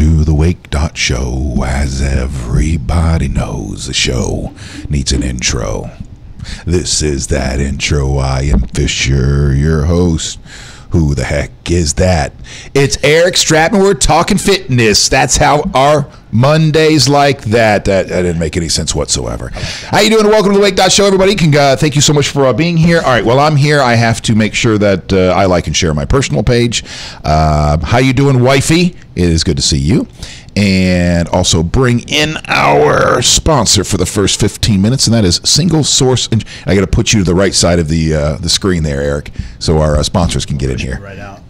to the Wake.Show. As everybody knows, the show needs an intro. This is that intro. I am Fisher, your host. Who the heck is that? It's Eric Stratman. We're talking fitness. That's how our Mondays like that. That didn't make any sense whatsoever. How you doing? Welcome to the Wake.Show, everybody. Thank you so much for being here. All right, well, I'm here. I have to make sure that I like and share my personal page. How you doing, wifey? It is good to see you. And also bring in our sponsor for the first 15 minutes, and that is Single Source. I got to put you to the right side of the screen there, Eric, so our sponsors can get in here. Right out.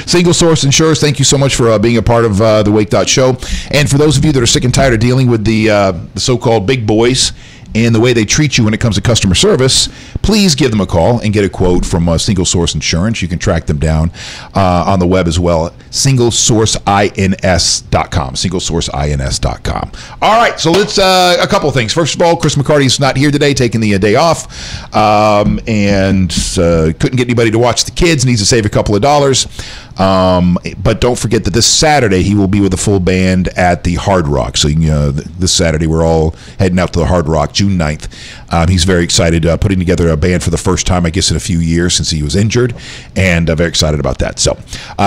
Single Source Insurance, thank you so much for being a part of the Wake.Show. And for those of you that are sick and tired of dealing with the so-called big boys and the way they treat you when it comes to customer service, please give them a call and get a quote from Single Source Insurance. You can track them down on the web as well, SingleSourceINS.com, SingleSourceINS.com. All right, so let's, a couple of things. First of all, Chris McCarty's not here today, taking the day off, and couldn't get anybody to watch the kids, needs to save a couple of dollars. But don't forget that this Saturday he will be with a full band at the Hard Rock. So this Saturday we're all heading out to the Hard Rock, June 9th. He's very excited, putting together a band for the first time, I guess, in a few years since he was injured, and very excited about that. So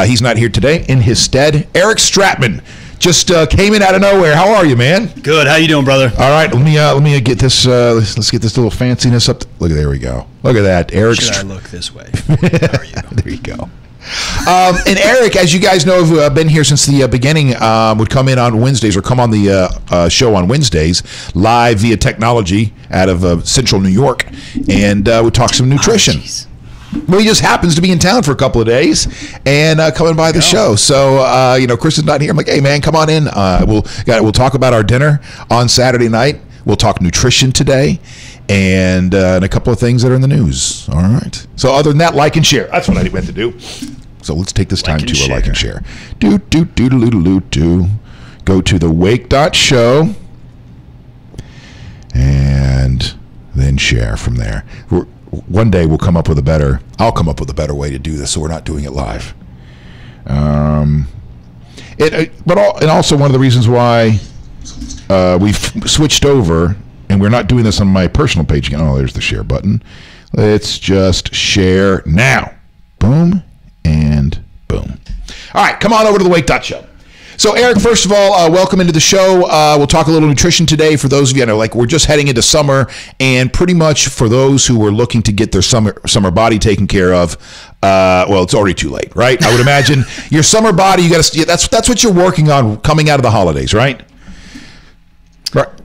he's not here today. In his stead, Eric Stratman just came in out of nowhere. How are you, man? Good. How you doing, brother? All right. Let me get this. Let's get this little fanciness up. Look, there we go. Look at that, Eric. Should I look this way? How are you? There you go. And Eric, as you guys know, have been here since the beginning, would come in on Wednesdays or come on the show on Wednesdays live via technology out of Central New York, and would talk some nutrition. Well, he just happens to be in town for a couple of days and coming by the show. So, Chris is not here. I'm like, hey, man, come on in. We'll talk about our dinner on Saturday night. We'll talk nutrition today. And a couple of things that are in the news. All right. So other than that, like and share. That's what I meant to do. So let's take this time to like and share. Do. Go to the Wake.Show and then share from there. One day we'll come up with I'll come up with a better way to do this, so we're not doing it live. And also one of the reasons why we've switched over. And we're not doing this on my personal page again. Oh, there's the share button. Let's just share now. Boom and boom. All right, come on over to the Wake.Show. So, Eric, first of all, welcome into the show. We'll talk a little nutrition today. For those of you, I know, like, we're just heading into summer, and pretty much for those who are looking to get their summer body taken care of, well, it's already too late, right? I would imagine your summer body, you got to. That's what you're working on coming out of the holidays, right?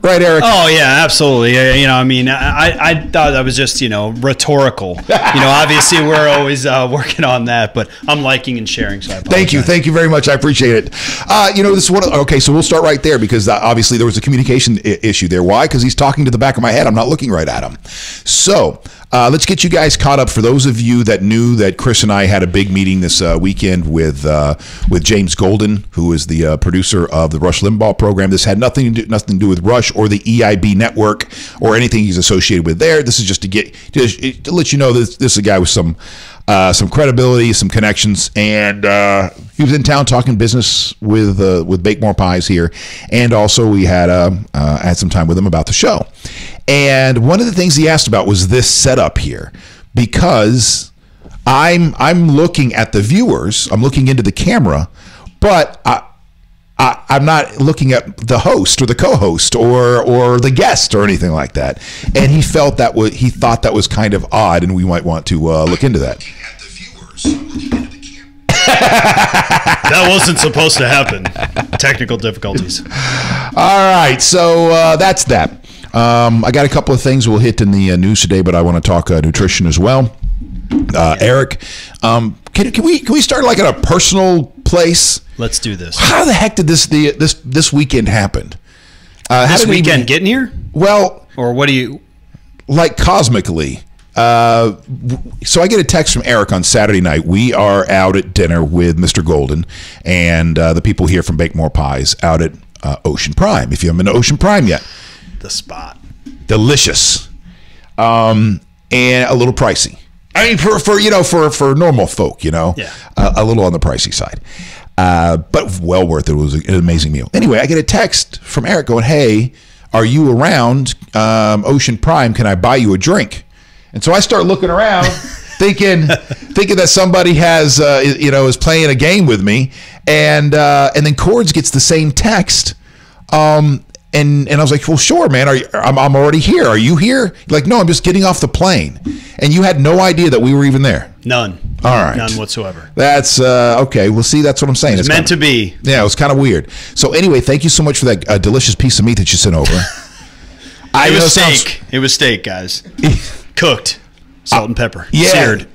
Right, Eric? Oh, yeah, absolutely. I thought that was just, rhetorical. Obviously we're always working on that, but I'm liking and sharing, so I apologize. Thank you very much. I appreciate it. This is okay, so we'll start right there because obviously there was a communication issue there. Why? Because he's talking to the back of my head. I'm not looking right at him. So let's get you guys caught up. For those of you that knew that Chris and I had a big meeting this weekend with James Golden, who is the producer of the Rush Limbaugh program. This had nothing to do with Rush or the EIB network or anything he's associated with there. This is just to let you know this is a guy with some credibility, some connections, and he was in town talking business with Bake More Pies here, and also we had some time with him about the show. And one of the things he asked about was this setup here, because I'm looking at the viewers, I'm looking into the camera, but I'm not looking at the host or the co-host or the guest or anything like that. And he thought that was kind of odd, and we might want to look into that. That wasn't supposed to happen. Technical difficulties. All right, so that's that. I got a couple of things we'll hit in the news today, but I want to talk nutrition as well. Eric, can we start like at a personal place? Let's do this. How the heck did this weekend happen? This weekend getting here? Well, or what do you like cosmically? So I get a text from Eric on Saturday night. We are out at dinner with Mr. Golden and the people here from Bake More Pies out at Ocean Prime. If you haven't been to Ocean Prime yet, the spot, delicious, and a little pricey. I mean, for normal folk, yeah, a little on the pricey side. But well worth it. It was an amazing meal. Anyway, I get a text from Eric going, "Hey, are you around Ocean Prime? Can I buy you a drink?" And so I start looking around, thinking that somebody has, is playing a game with me, and then Cords gets the same text, and I was like, "Well, sure, man. I'm already here. Are you here?" Like, "No, I'm just getting off the plane." And you had no idea that we were even there. None. All right. None whatsoever. That's okay. Well, see, that's what I'm saying. It's meant to be. Yeah, it was kind of weird. So anyway, thank you so much for that delicious piece of meat that you sent over. It was steak. It was steak, guys. Cooked, salt and pepper, seared.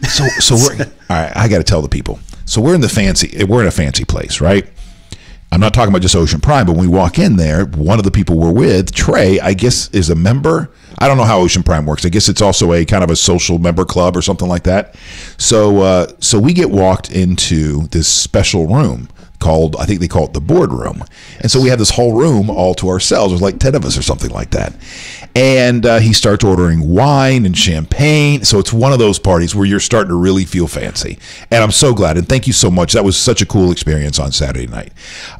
So we're all right. I got to tell the people. So we're in a fancy place, right? I'm not talking about just Ocean Prime, but when we walk in there, one of the people we're with, Trey, I guess is a member. I don't know how Ocean Prime works. I guess it's also a kind of a social member club or something like that. So we get walked into this special room called, I think they call it the boardroom. And so we have this whole room all to ourselves. There's like 10 of us or something like that. And he starts ordering wine and champagne. So it's one of those parties where you're starting to really feel fancy. And I'm so glad. And thank you so much. That was such a cool experience on Saturday night.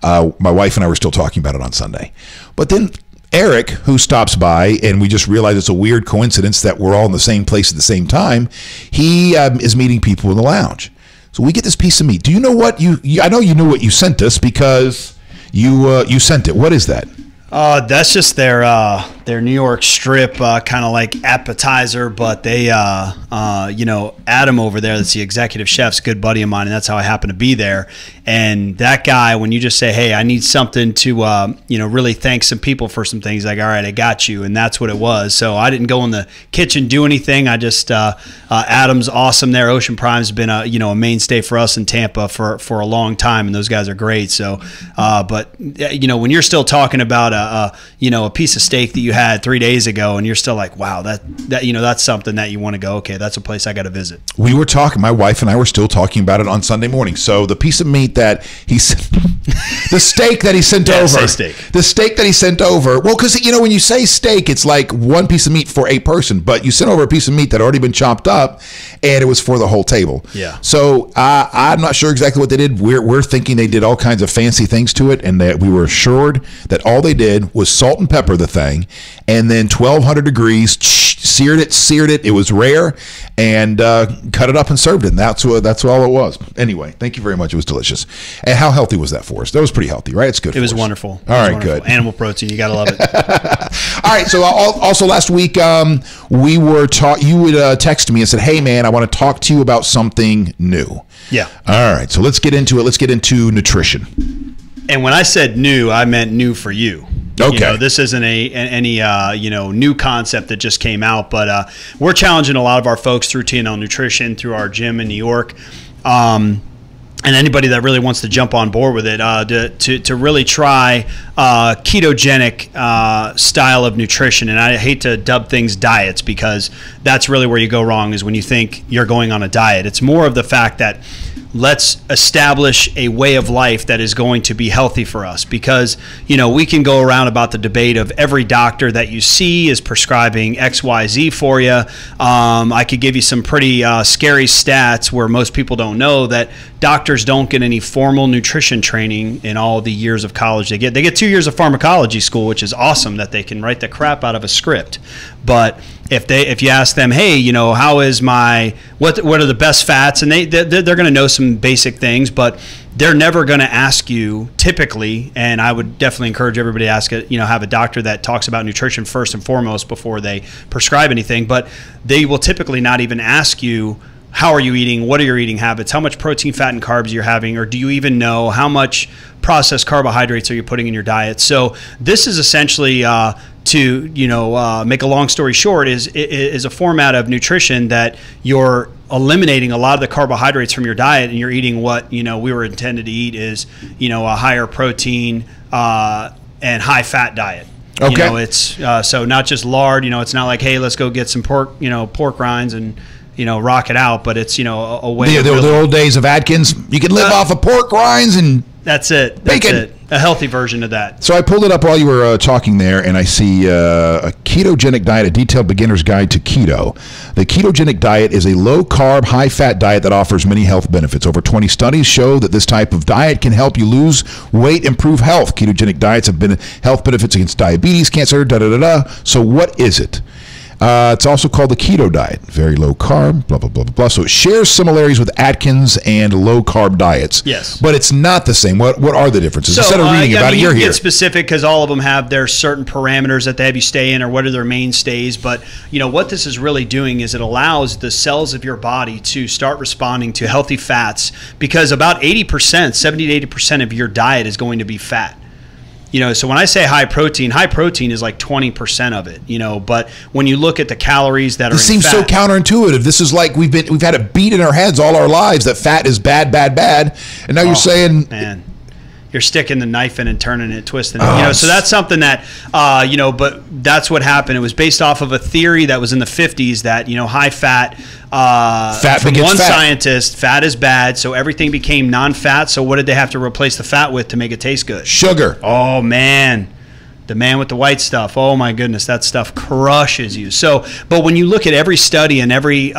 My wife and I were still talking about it on Sunday. But then Eric, who stops by, and we just realized it's a weird coincidence that we're all in the same place at the same time, he is meeting people in the lounge. So we get this piece of meat. Do you know what I know you knew what you sent us because you sent it. What is that? That's just their New York strip kind of like appetizer, but they Adam over there, that's the executive chef's a good buddy of mine, and that's how I happen to be there. And that guy, when you just say, "Hey, I need something to really thank some people for some things," like, "All right, I got you," and that's what it was. So I didn't go in the kitchen do anything. I just Adam's awesome there. Ocean Prime's been a mainstay for us in Tampa for a long time, and those guys are great. So, but when you're still talking about a piece of steak that you had 3 days ago, and you're still like, wow, that's something that you want to go, okay, that's a place I got to visit. We were talking, my wife and I were still talking about it on Sunday morning. So the piece of meat that he the steak that he sent over, the steak that he sent over. Well, because when you say steak, it's like one piece of meat for a person, but you sent over a piece of meat that had already been chopped up, and it was for the whole table. Yeah. So I'm not sure exactly what they did. We're thinking they did all kinds of fancy things to it, and that we were assured that all they did was salt and pepper the thing, and then 1200 degrees, seared it. It was rare, and cut it up and served it. And that's all it was. Anyway, thank you very much. It was delicious. And how healthy was that for us? That was pretty healthy, right? It's good. It was wonderful. All right, good. Animal protein, you gotta love it. All right. So also last week we were you would text me and said, "Hey man, I want to talk to you about something new." Yeah. All right. So let's get into it. Let's get into nutrition. And when I said new, I meant new for you. Okay. This isn't any new concept that just came out, but we're challenging a lot of our folks through TNL Nutrition, through our gym in New York, and anybody that really wants to jump on board with it to really try ketogenic style of nutrition. And I hate to dub things diets, because that's really where you go wrong, is when you think you're going on a diet. It's more of the fact that let's establish a way of life that is going to be healthy for us, because we can go around about the debate of every doctor that you see is prescribing XYZ for you. I could give you some pretty scary stats where most people don't know that doctors don't get any formal nutrition training in all the years of college they get. They get 2 years of pharmacology school, which is awesome that they can write the crap out of a script. But if you ask them, hey, how is what are the best fats, and they're going to know some basic things, but they're never going to ask you typically. And I would definitely encourage everybody to ask have a doctor that talks about nutrition first and foremost before they prescribe anything. But they will typically not even ask you, how are you eating? What are your eating habits? How much protein, fat, and carbs you're having? Or do you even know how much processed carbohydrates are you putting in your diet? So this is essentially to make a long story short, is a format of nutrition that you're eliminating a lot of the carbohydrates from your diet, and you're eating what we were intended to eat, is a higher protein and high fat diet. Okay. It's so not just lard. It's not like, hey, let's go get some pork rinds and rock it out, but it's a way. The old days of Atkins, you can live off of pork rinds and That's it. Bacon. It. A healthy version of that. So I pulled it up while you were talking there, and I see a ketogenic diet, a detailed beginner's guide to keto. The ketogenic diet is a low-carb, high-fat diet that offers many health benefits. Over 20 studies show that this type of diet can help you lose weight, improve health. Ketogenic diets have been health benefits against diabetes, cancer, da-da-da-da. So what is it? It's also called the keto diet. Very low carb, blah, blah, blah, blah, blah. So it shares similarities with Atkins and low carb diets. Yes. But it's not the same. What are the differences? Instead of reading about it, you're here. Get specific because all of them have their certain parameters that they have you stay in or what are their mainstays. But, what this is really doing is it allows the cells of your body to start responding to healthy fats because about 80%, 70 to 80% of your diet is going to be fat. So when I say high protein is like 20% of it, but when you look at the calories that are in fat. This seems so counterintuitive. This is like we've had it beat in our heads all our lives that fat is bad, bad, bad. And now you're saying, man, you're sticking the knife in and turning it, twisting it. So that's something that, but that's what happened. It was based off of a theory that was in the 50s that, high fat, from one scientist, fat is bad, so everything became non-fat. So what did they have to replace the fat with to make it taste good? Sugar. Oh, man. The man with the white stuff. Oh, my goodness. That stuff crushes you. So, but when you look at every study and every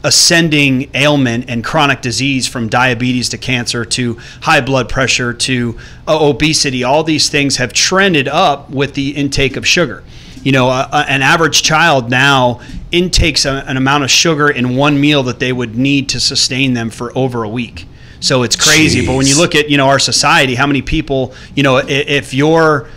ascending ailment and chronic disease from diabetes to cancer to high blood pressure to obesity, all these things have trended up with the intake of sugar. An average child now intakes an amount of sugar in one meal that they would need to sustain them for over a week. So it's crazy. Jeez. But when you look at, our society, how many people, if you're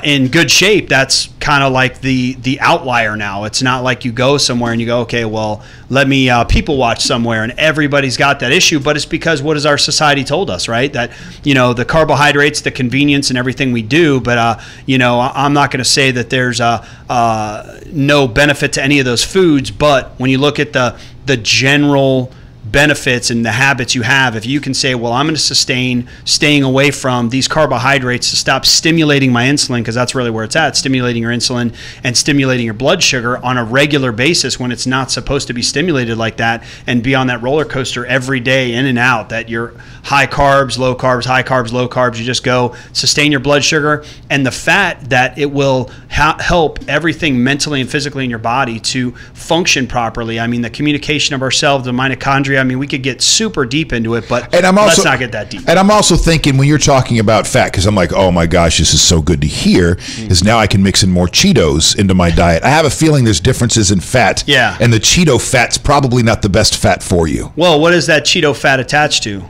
in good shape, that's kind of like the outlier now. It's not like you go somewhere and you go, okay, well, let me people watch somewhere and everybody's got that issue. But it's because what has our society told us, right? That, the carbohydrates, the convenience and everything we do. But, I'm not going to say that there's no benefit to any of those foods. But when you look at the general benefits and the habits you have, if you can say, well, I'm going to sustain staying away from these carbohydrates to stop stimulating my insulin, because that's really where it's at, stimulating your insulin and stimulating your blood sugar on a regular basis when it's not supposed to be stimulated like that, and be on that roller coaster every day in and out, that you're high carbs, low carbs, high carbs, low carbs, you just go sustain your blood sugar and the fat, that it will help everything mentally and physically in your body to function properly. I mean, the communication of ourselves, the mitochondria, I mean, we could get super deep into it, but let's not get that deep. And I'm also thinking when you're talking about fat, because I'm like, oh my gosh, this is so good to hear, is now I can mix in more Cheetos into my diet. I have a feeling there's differences in fat. Yeah. And the Cheeto fat's probably not the best fat for you. Well, what is that Cheeto fat attached to?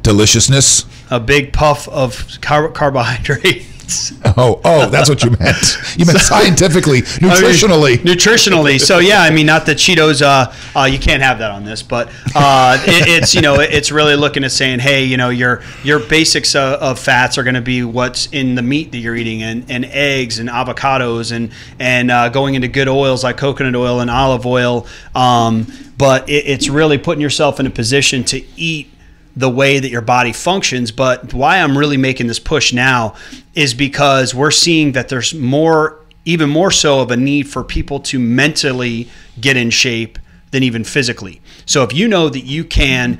Deliciousness. A big puff of carbohydrate. Oh, that's what you meant. You meant scientifically, nutritionally. Nutritionally. So yeah, I mean, not the Cheetos. You can't have that on this, but it's really looking at saying, hey, your basics of fats are going to be what's in the meat that you're eating, and eggs and avocados and going into good oils like coconut oil and olive oil. But it's really putting yourself in a position to eat the way that your body functions. But why I'm really making this push now is because we're seeing that there's even more so of a need for people to mentally get in shape than even physically. So if you know that you can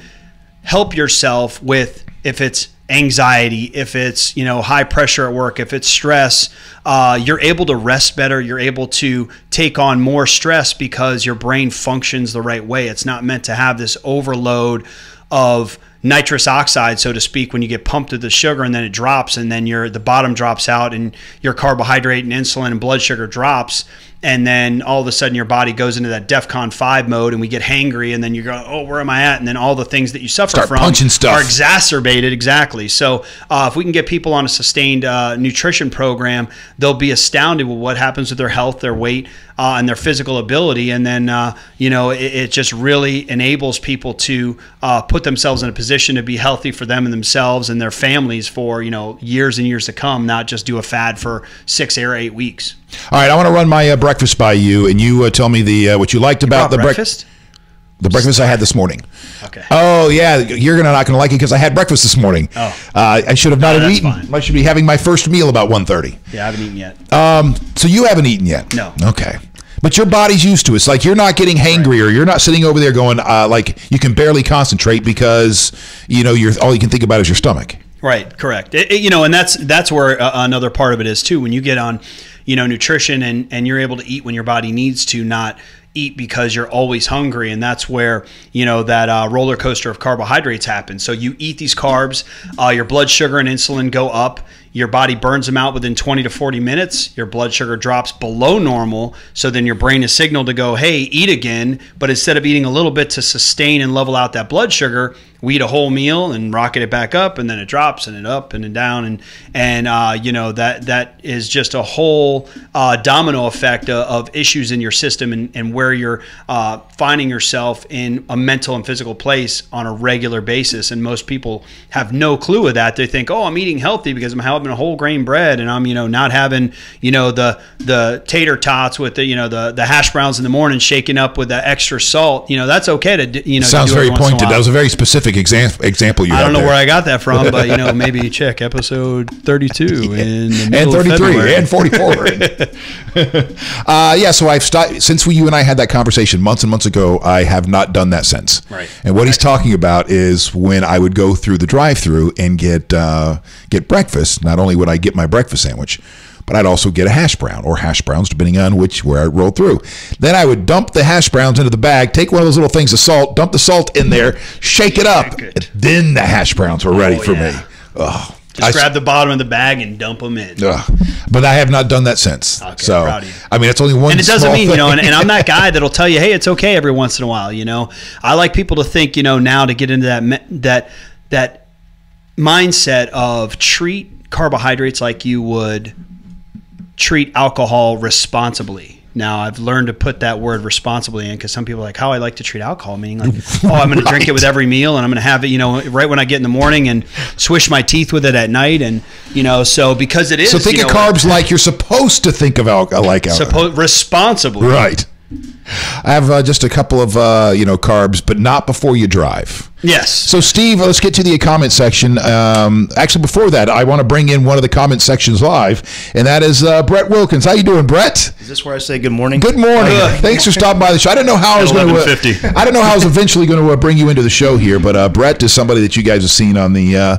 help yourself with, if it's anxiety, if it's, high pressure at work, if it's stress, you're able to rest better. You're able to take on more stress because your brain functions the right way. It's not meant to have this overload of nitrous oxide, so to speak, when you get pumped with the sugar and then it drops, and then the bottom drops out and your carbohydrate and insulin and blood sugar drops, and then all of a sudden your body goes into that DEFCON 5 mode and we get hangry, and then you go, oh, where am I at? And then all the things that you suffer from are exacerbated. Exactly. So if we can get people on a sustained nutrition program, they'll be astounded with what happens with their health, their weight, and their physical ability. And then, it just really enables people to put themselves in a position to be healthy for them and themselves and their families for, years and years to come, not just do a fad for 6 or 8 weeks. All right, I want to run my breakfast by you, and you tell me what you liked about the breakfast. The breakfast I had this morning. Okay. Oh yeah, you're not gonna like it because I had breakfast this morning. Oh. I should have not have eaten. Fine. I should be having my first meal about 1:30. Yeah, I haven't eaten yet. So you haven't eaten yet? No. Okay. But your body's used to it. It's like you're not getting hangry, or you're not sitting over there going like you can barely concentrate because you're all you can think about is your stomach. Right, correct. And that's where another part of it is too. When you get on, nutrition and you're able to eat when your body needs to, not eat because you're always hungry, and that's where that roller coaster of carbohydrates happens. So you eat these carbs, your blood sugar and insulin go up. Your body burns them out within 20 to 40 minutes. Your blood sugar drops below normal. So then your brain is signaled to go, hey, eat again. But instead of eating a little bit to sustain and level out that blood sugar, we eat a whole meal and rocket it back up, and then it drops and it up and then down. And that is just a whole domino effect of issues in your system and where you're finding yourself in a mental and physical place on a regular basis. And most people have no clue of that. They think, oh, I'm eating healthy because I'm having a whole grain bread, and I'm not having the tater tots with the hash browns in the morning shaken up with the extra salt. That's okay to sounds do very every once in a pointed. while. That was a very specific example you I had don't know there. where I got that from, but maybe check episode 32 in the middle and 33 of February. and 44. So I've stopped since you and I had that conversation months and months ago. I have not done that since. Right. And what he's talking about is when I would go through the drive-through and get breakfast. Not only would I get my breakfast sandwich, but I'd also get a hash brown or hash browns, depending on where I rolled through. Then I would dump the hash browns into the bag, take one of those little things of salt, dump the salt in there, shake it up. Then the hash browns were ready for me. Oh, Just grab the bottom of the bag and dump them in. But I have not done that since. Okay, so, proud of you. I mean, it's only one. And it doesn't mean, thing. and I'm that guy that'll tell you, hey, it's okay every once in a while. I like people to think, now to get into that mindset of treat carbohydrates like you would treat alcohol responsibly. Now, I've learned to put that word responsibly in, because some people are like, how I like to treat alcohol, meaning like, I'm going to drink it with every meal, and I'm going to have it, right when I get in the morning, and swish my teeth with it at night, and so because it is. So think of carbs like you're supposed to think of alcohol. Responsibly, right? I have just a couple of carbs, but not before you drive. Yes. So, Steve, let's get to the comment section. Actually, before that, I want to bring in one of the comment sections live, and that is Brett Wilkins. How you doing, Brett? Is this where I say good morning? Good morning. Thanks for stopping by the show. I didn't know how I was going to. I don't know how I was eventually going to bring you into the show here, but Brett is somebody that you guys have seen on the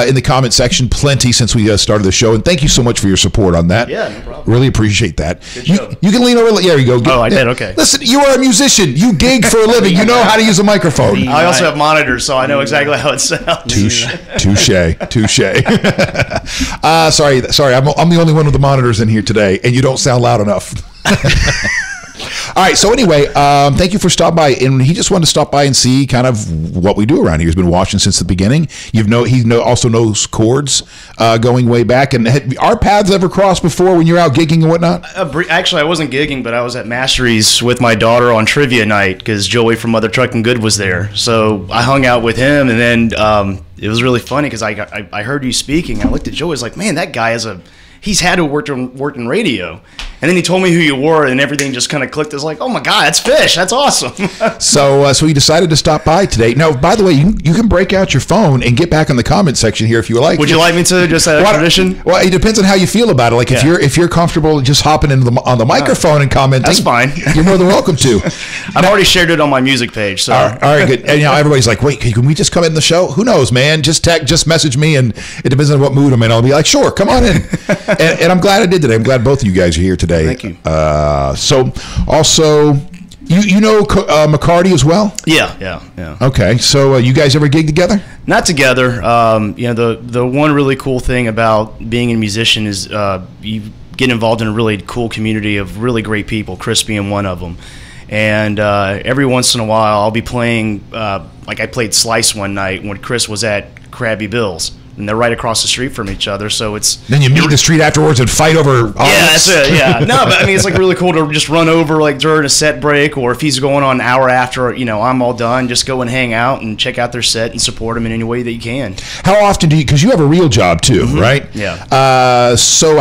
in the comment section plenty since we started the show, and thank you so much for your support on that. Yeah, no problem. Really appreciate that. Good show. You can lean over. There you go. Oh, I did. Okay. Listen, you are a musician. You gig for a living. You know how to use a microphone. I also have monitors, so I know exactly how it sounds. Touche. Sorry. I'm the only one with the monitors in here today, and you don't sound loud enough. All right. So anyway, thank you for stopping by, and he just wanted to stop by and see kind of what we do around here. He's been watching since the beginning. He also knows chords going way back. And had our paths ever crossed before when you're out gigging and whatnot? Actually, I wasn't gigging, but I was at Mastery's with my daughter on trivia night because Joey from Mother Truckin' Good was there. So I hung out with him, and then it was really funny because I heard you speaking. I looked at Joey. I was like, man, that guy he's had to work in radio. And then he told me who you were, and everything just kind of clicked. It's like, oh my God, that's Fish. That's awesome. So he decided to stop by today. Now, by the way, you can break out your phone and get back in the comment section here if you like. Would you like me to just out of tradition? Well, it depends on how you feel about it. Like if you're comfortable just hopping on the microphone and commenting, that's fine. You're more than welcome to. I've already shared it on my music page. So all right, good. And everybody's like, wait, can we just come in the show? Who knows, man? Just message me, and it depends on what mood I'm in. I'll be like, sure, come on in. and I'm glad I did today. I'm glad both of you guys are here today. Thank you. So also, you know McCarty as well? Yeah. Okay, so you guys ever gig together? Not together. The one really cool thing about being a musician is you get involved in a really cool community of really great people, Chris being one of them. And every once in a while, I'll be playing, like I played Slice one night when Chris was at Krabby Bill's. And they're right across the street from each other, so it's... Then you meet in the street afterwards and fight over... Yeah, that's it, yeah. No, but I mean, it's like really cool to just run over like during a set break, or if he's going on an hour after, I'm all done, just go and hang out and check out their set and support them in any way that you can. How often do you... Because you have a real job, too, right? Yeah. So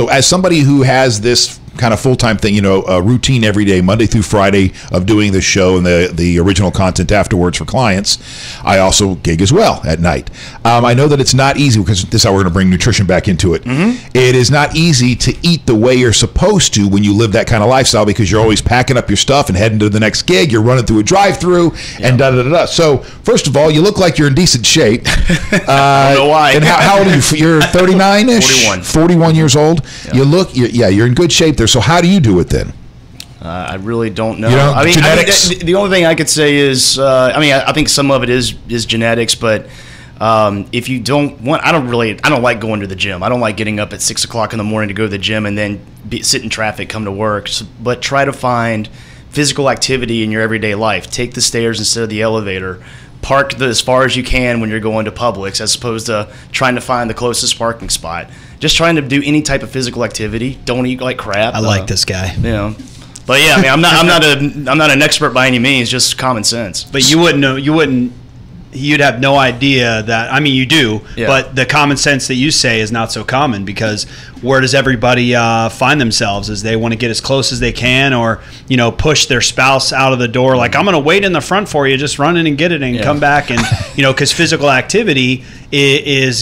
as somebody who has this kind of full-time thing, a routine every day, Monday through Friday, of doing the show and the original content afterwards for clients. I also gig as well at night. I know that it's not easy, because this is how we're going to bring nutrition back into it. It is not easy to eat the way you're supposed to when you live that kind of lifestyle, because you're always packing up your stuff and heading to the next gig. You're running through a drive-through and da-da-da-da. So, first of all, you look like you're in decent shape. I don't know why. And how old are you? You're 39-ish? 41 years old. Yeah. You're in good shape there. So how do you do it then? I really don't know. Genetics? The only thing I could say is, I think some of it is genetics, but if you don't want, I don't like going to the gym. I don't like getting up at 6 o'clock in the morning to go to the gym and then sit in traffic, come to work. But try to find physical activity in your everyday life. Take the stairs instead of the elevator. Park as far as you can when you're going to Publix, as opposed to trying to find the closest parking spot. Just trying to do any type of physical activity. Don't eat like crap. I like this guy. But yeah, I'm not an expert by any means. Just common sense. But you'd have no idea that. You do, but the common sense that you say is not so common, because where does everybody find themselves? Is they want to get as close as they can, or push their spouse out of the door, like, I'm going to wait in the front for you, just run in and get it and come back, and because physical activity is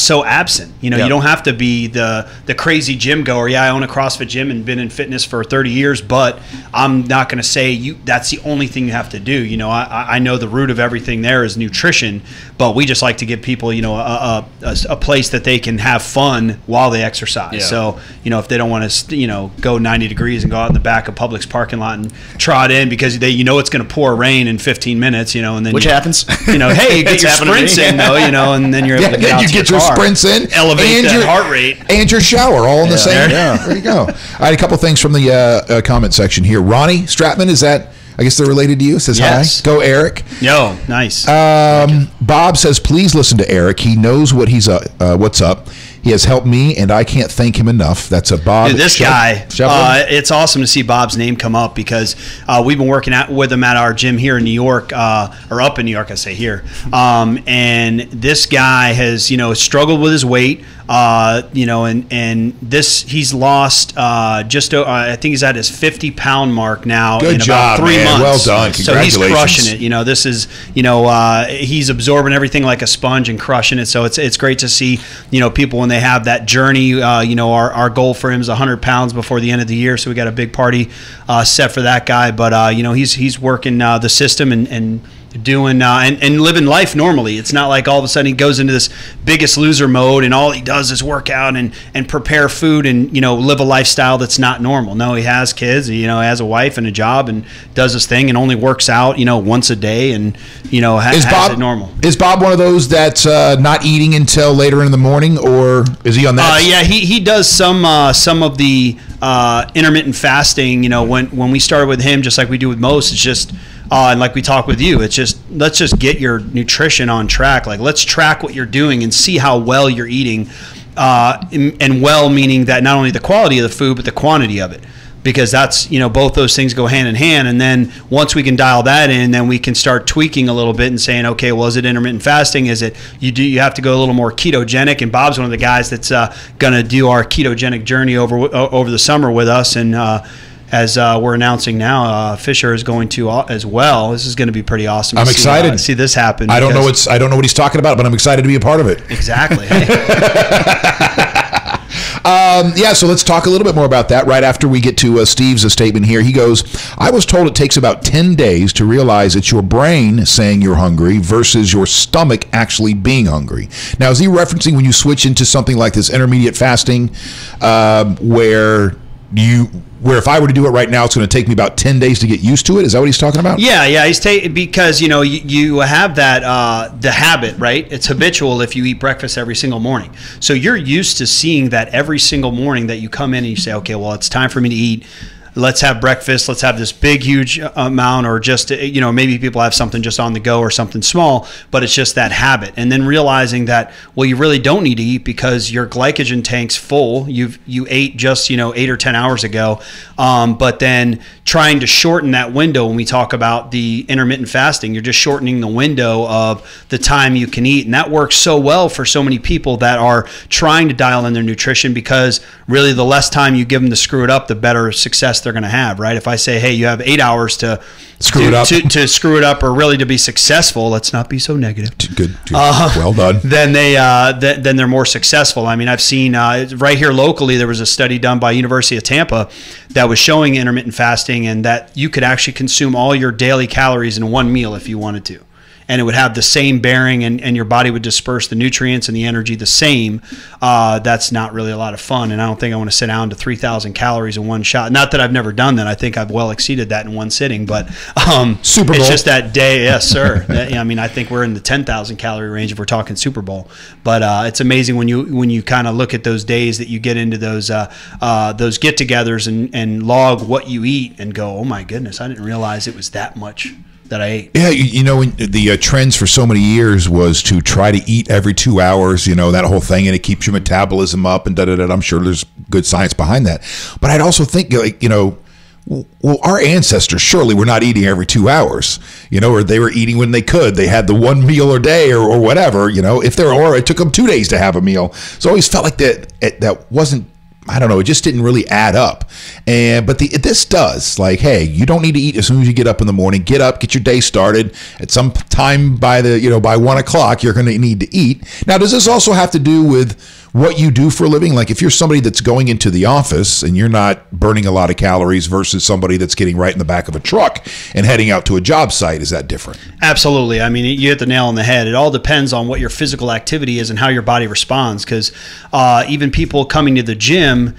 so absent. You don't have to be the crazy gym goer. Yeah, I own a CrossFit gym and been in fitness for 30 years, but I'm not going to say that's the only thing you have to do. I know the root of everything there is nutrition, but we just like to give people a place that they can have fun while they exercise. So if they don't want to go 90 degrees and go out in the back of Publix parking lot and trot in because it's going to pour rain in 15 minutes, and then happens. Hey, you get your sprints in though, and then you're able to get out you to get your your car, sprints in, elevate that heart rate, and your shower all in the same. There you go. I had a couple things from the comment section here. Ronnie Stratman, is that? I guess they're related to you. Says yes. Hi. Go Eric. Yo, nice. Bob says, please listen to Eric. He knows what's up. He has helped me, and I can't thank him enough. That's a Bob. Dude, this guy, it's awesome to see Bob's name come up, because we've been working with him at our gym here in New York, or up in New York, I say here. And this guy has, struggled with his weight, and he's lost I think he's at his 50-pound mark now. Good in job, about 3 man. months. Well done. Congratulations. So he's crushing it. This is, he's absorbing everything like a sponge and crushing it. So it's great to see, people when they have that journey. Our goal for him is 100 pounds before the end of the year. So we got a big party set for that guy. But, he's working the system and doing and living life normally. It's not like all of a sudden he goes into this Biggest Loser mode and all he does is work out and prepare food and live a lifestyle that's not normal. No, he has kids, he has a wife and a job and does his thing and only works out once a day and has it normal. Is Bob one of those that's not eating until later in the morning, or is he on that? Yeah, he does some of the intermittent fasting. When we started with him, just like we do with most, it's just and like we talk with you, it's just, let's just get your nutrition on track. Like, let's track what you're doing and see how well you're eating. And well, meaning that not only the quality of the food, but the quantity of it. Because that's, both those things go hand in hand. And then once we can dial that in, then we can start tweaking a little bit and saying, okay, well, is it intermittent fasting? Is it, you have to go a little more ketogenic? And Bob's one of the guys that's going to do our ketogenic journey over the summer with us. And as we're announcing now, Fisher is going to as well. This is going to be pretty awesome. I'm excited to see this happen. I don't know what he's talking about, but I'm excited to be a part of it. Exactly. So let's talk a little bit more about that right after we get to Steve's statement here. He goes, I was told it takes about 10 days to realize it's your brain saying you're hungry versus your stomach actually being hungry. Now, is he referencing when you switch into something like this intermediate fasting, where if I were to do it right now, it's going to take me about 10 days to get used to it? Is that what he's talking about? Yeah. Because, you have that, the habit, right? It's habitual if you eat breakfast every single morning. So you're used to seeing that every single morning that you come in and you say, okay, well, it's time for me to eat let's have breakfast, let's have this big, huge amount, or just, maybe people have something just on the go or something small, but it's just that habit. And then realizing that, well, you really don't need to eat because your glycogen tank's full. You ate just, 8 or 10 hours ago. But then trying to shorten that window when we talk about the intermittent fasting, you're just shortening the window of the time you can eat. And that works so well for so many people that are trying to dial in their nutrition, because really the less time you give them to screw it up, the better success they're going to have, right? If I say, hey, you have 8 hours to screw it up, or really to be successful, let's not be so negative. Good. Well done. Then then they're more successful. I mean, I've seen right here locally, there was a study done by University of Tampa that was showing intermittent fasting, and that you could actually consume all your daily calories in one meal if you wanted to. And it would have the same bearing, and your body would disperse the nutrients and the energy the same. That's not really a lot of fun, and I don't think I want to sit down to 3,000 calories in one shot. Not that I've never done that. I think I've well exceeded that in one sitting, but Super Bowl. It's just that day. Yes, sir. I think we're in the 10,000 calorie range if we're talking Super Bowl. But it's amazing when you kind of look at those days that you get into those get-togethers and log what you eat and go, oh my goodness, I didn't realize it was that much that I ate. Yeah, the trends for so many years was to try to eat every 2 hours, that whole thing, and it keeps your metabolism up and da-da-da. I'm sure there's good science behind that. But I'd also think, well, our ancestors surely were not eating every 2 hours, or they were eating when they could. They had the one meal a day or whatever, or it took them 2 days to have a meal. So I always felt like that wasn't, I don't know, it just didn't really add up. But this does. Like, hey, you don't need to eat as soon as you get up in the morning. Get up, get your day started. At some time by 1 o'clock, you're going to need to eat. Now, does this also have to do with what you do for a living? Like, if you're somebody that's going into the office and you're not burning a lot of calories versus somebody that's getting right in the back of a truck and heading out to a job site, is that different? Absolutely. I mean, you hit the nail on the head. It all depends on what your physical activity is and how your body responds, because even people coming to the gym,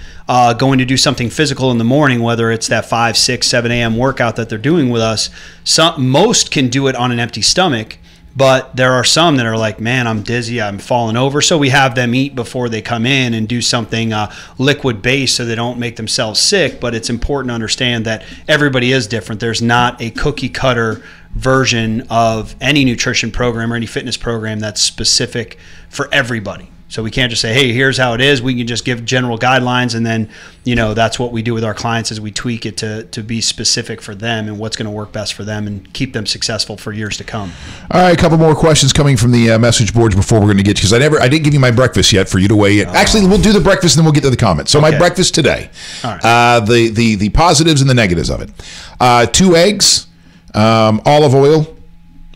going to do something physical in the morning, whether it's that 5, 6, 7 a.m. workout that they're doing with us, most can do it on an empty stomach. But there are some that are like, man, I'm dizzy, I'm falling over. So we have them eat before they come in and do something liquid-based so they don't make themselves sick. But it's important to understand that everybody is different. There's not a cookie-cutter version of any nutrition program or any fitness program that's specific for everybody. So we can't just say, hey, here's how it is. We can just give general guidelines, and then, that's what we do with our clients, is we tweak it to be specific for them and what's going to work best for them and keep them successful for years to come. All right, a couple more questions coming from the message boards before we're going to get to, because I didn't give you my breakfast yet for you to weigh in. Actually, we'll do the breakfast and then we'll get to the comments. So my breakfast today, all right. The positives and the negatives of it. 2 eggs, olive oil.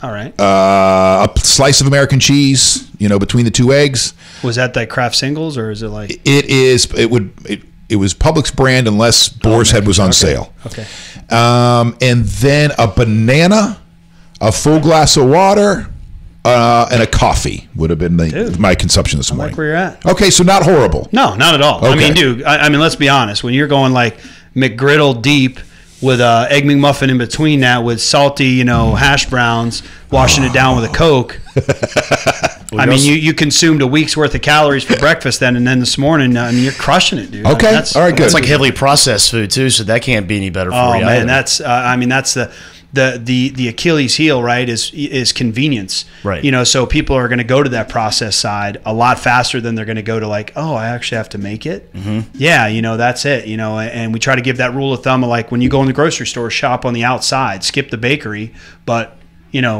All right. A slice of American cheese, between the 2 eggs. Was that Kraft Singles, or is it like? It was Publix brand unless Boar's Head was on sale. Okay. And then a banana, a full glass of water, and a coffee would have been my consumption this morning. Like where you're at. Okay, so not horrible. No, not at all. Okay. I mean, let's be honest. When you're going like McGriddle deep with a Egg McMuffin in between that with salty, hash browns, washing it down with a Coke. You consumed a week's worth of calories for breakfast then, and then this morning, you're crushing it, dude. Okay, all right, good. It's like heavily processed food too, so that can't be any better for you. Oh man, that's that's the Achilles heel, right? Is convenience, right? So people are going to go to that process side a lot faster than they're going to go to like, oh, I actually have to make it. Mm-hmm. Yeah, that's it. And we try to give that rule of thumb of like, when you go in the grocery store, shop on the outside, skip the bakery, but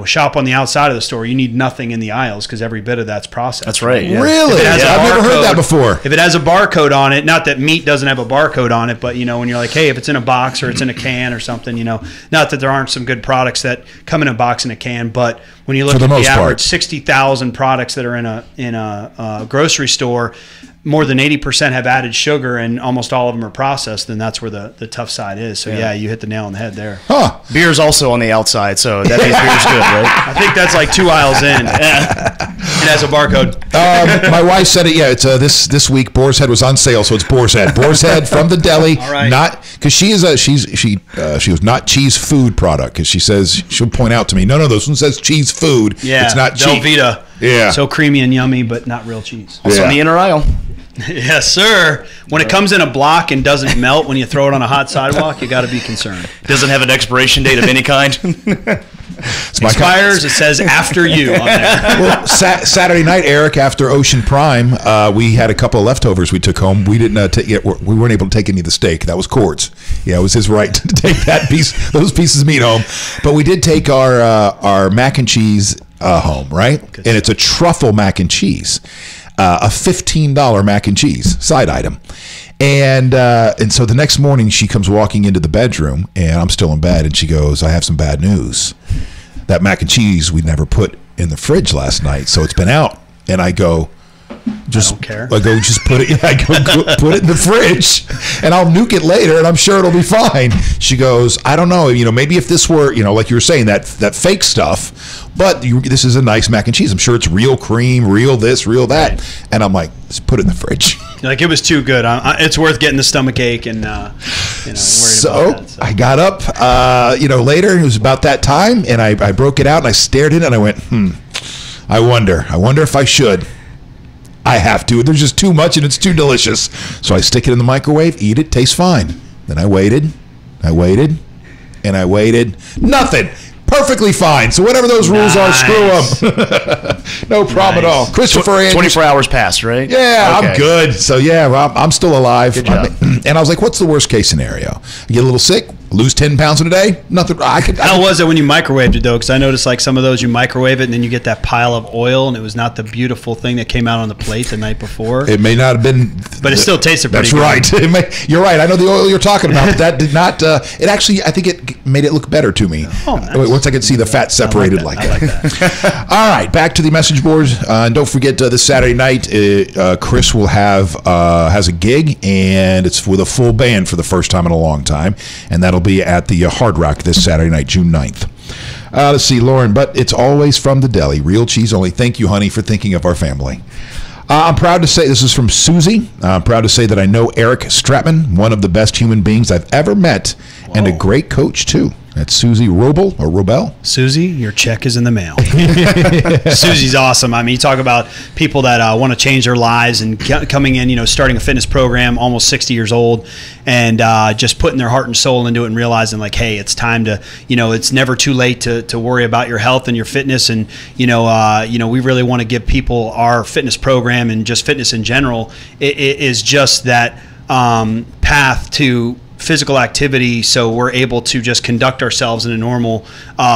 shop on the outside of the store. You need nothing in the aisles because every bit of that's processed. That's right. Yeah. Really? I've never heard that before. If it has a barcode on it, not that meat doesn't have a barcode on it, but when you're like, hey, if it's in a box or it's in a can or something, not that there aren't some good products that come in a box and a can, but when you look at the average 60,000 products that are in a grocery store, more than 80% have added sugar, and almost all of them are processed, then that's where the tough side is. So, yeah, you hit the nail on the head there. Huh. Beer's also on the outside, so that means beer's good, right? I think that's like 2 aisles in. It has a barcode. My wife said it, it's this week Boar's Head was on sale, so it's Boar's Head. Boar's Head from the deli. All right. Not, because she was not cheese food product, because she says, she'll point out to me, no, this one says cheese food. Yeah, it's not cheese. Velveeta. Yeah. So creamy and yummy, but not real cheese. Also in the inner aisle. Yes, sir. When it comes in a block and doesn't melt when you throw it on a hot sidewalk, you got to be concerned. Doesn't have an expiration date of any kind. Expires. It says after you on there. Well, Saturday night, Eric, after Ocean Prime, we had a couple of leftovers we took home. We didn't we weren't able to take any of the steak. That was Cord's. Yeah, it was his right to take those pieces of meat home. But we did take our mac and cheese home, right? And it's a truffle mac and cheese, a $15 mac and cheese side item. And so the next morning she comes walking into the bedroom, and I'm still in bed, and she goes, "I have some bad news. That mac and cheese we never put in the fridge last night, so it's been out." And I go, "Just I don't care." I go, "Just put it." I go, "Put it in the fridge, and I'll nuke it later, and I'm sure it'll be fine." She goes, "I don't know. Maybe if this were, like you were saying, that fake stuff, but this is a nice mac and cheese. I'm sure it's real cream, real this, real that." Right. And I'm like, "Just put it in the fridge." Like, it was too good. It's worth getting the stomach ache and worried about that. So I got up, later, and it was about that time, and I broke it out, and I stared at it, and I went, I wonder if I should. I have to. There's just too much, and it's too delicious. So I stick it in the microwave, eat it, tastes fine. Then I waited, and I waited. Nothing. Perfectly fine. So whatever those rules are, screw them. No problem at all. Christopher Andrews. 24 hours passed, right? Yeah, okay. I'm good. So yeah, I'm still alive. Good job. And I was like, what's the worst case scenario? You get a little sick, lose 10 pounds in a day? Nothing. How was it when you microwaved it, though? Because I noticed, like, some of those you microwave it, and then you get that pile of oil, and it was not the beautiful thing that came out on the plate the night before. It may not have been. But it still tasted pretty good. That's right. You're right. I know the oil you're talking about, but that did not. It actually, I think it made it look better to me. Oh, nice. Once I could see the fat separated like that. I like that. All right, back to the message boards. And don't forget, this Saturday night, Chris will has a gig, and it's with a full band for the first time in a long time, and that'll be at the Hard Rock this Saturday night, June 9th. Let's see, Lauren, but it's always from the deli. Real cheese only. Thank you, honey, for thinking of our family. I'm proud to say, this is from Susie. I'm proud to say that I know Eric Stratman, one of the best human beings I've ever met, and a great coach, too. That's Susie Robel. Susie, your check is in the mail. Susie's awesome. I mean, you talk about people that want to change their lives and coming in, starting a fitness program, almost 60 years old, and just putting their heart and soul into it and realizing, like, hey, it's time to, it's never too late to worry about your health and your fitness. And, we really want to give people our fitness program and just fitness in general. It is just that path to physical activity, so we're able to just conduct ourselves in a normal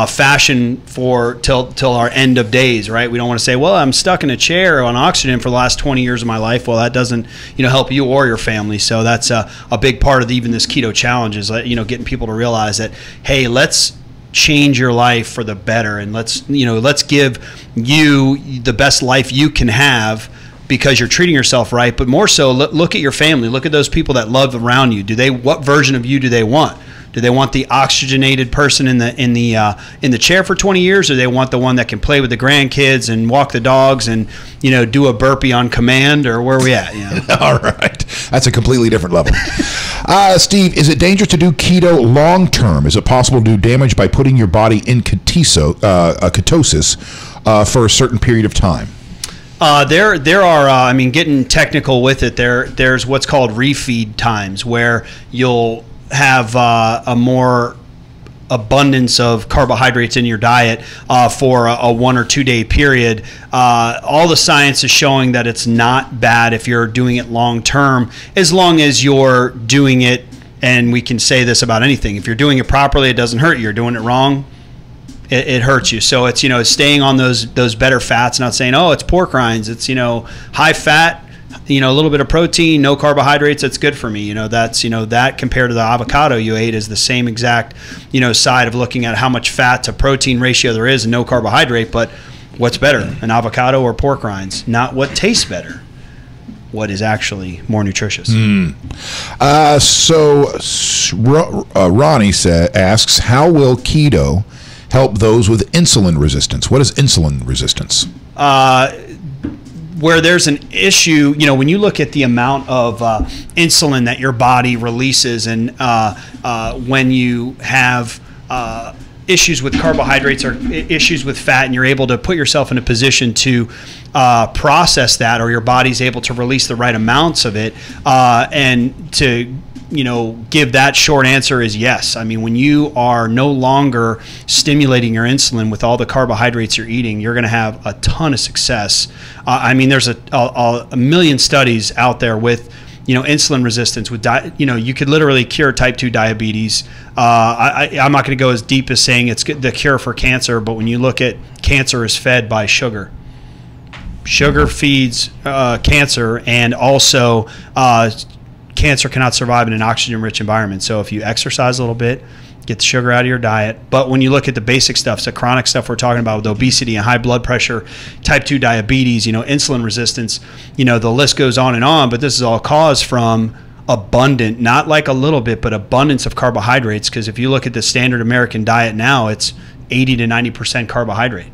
fashion till our end of days, right? We don't want to say, well, I'm stuck in a chair on oxygen for the last 20 years of my life. Well, that doesn't help you or your family. So that's a big part of even this keto challenge is getting people to realize that, hey, let's change your life for the better, and let's give you the best life you can have, because you're treating yourself right. But more so, look at your family. Look at those people that love around you. What version of you do they want? Do they want the oxygenated person in the chair for 20 years, or do they want the one that can play with the grandkids and walk the dogs and do a burpee on command? Or where are we at? All right, that's a completely different level. Steve, is it dangerous to do keto long term? Is it possible to do damage by putting your body in ketosis for a certain period of time? There are, getting technical with it, there's what's called refeed times, where you'll have a more abundance of carbohydrates in your diet for a 1 or 2 day period. All the science is showing that it's not bad if you're doing it long term, as long as you're doing it, and we can say this about anything, if you're doing it properly, it doesn't hurt you. You're doing it wrong, it hurts you. So it's staying on those better fats, not saying, oh, it's pork rinds, it's high fat, a little bit of protein, no carbohydrates, that's good for me. That's that compared to the avocado you ate is the same exact side of looking at how much fat to protein ratio there is and no carbohydrate. But what's better, an avocado or pork rinds? Not what tastes better, what is actually more nutritious. Ronnie asks, how will keto help those with insulin resistance? What is insulin resistance? Where there's an issue, when you look at the amount of insulin that your body releases, and when you have issues with carbohydrates or issues with fat, and you're able to put yourself in a position to process that, or your body's able to release the right amounts of it, and to give that short answer is yes. I mean, when you are no longer stimulating your insulin with all the carbohydrates you're eating, you're going to have a ton of success. I mean, there's a million studies out there with insulin resistance with you could literally cure type 2 diabetes. I'm not going to go as deep as saying it's the cure for cancer, but when you look at cancer is fed by sugar. Sugar feeds cancer, and also cancer cannot survive in an oxygen-rich environment. So if you exercise a little bit, get the sugar out of your diet. But when you look at the basic stuff, the chronic stuff we're talking about with obesity and high blood pressure, type 2 diabetes, insulin resistance, the list goes on. But this is all caused from abundant, not like a little bit, but abundance of carbohydrates. Because if you look at the standard American diet now, it's 80 to 90% carbohydrate.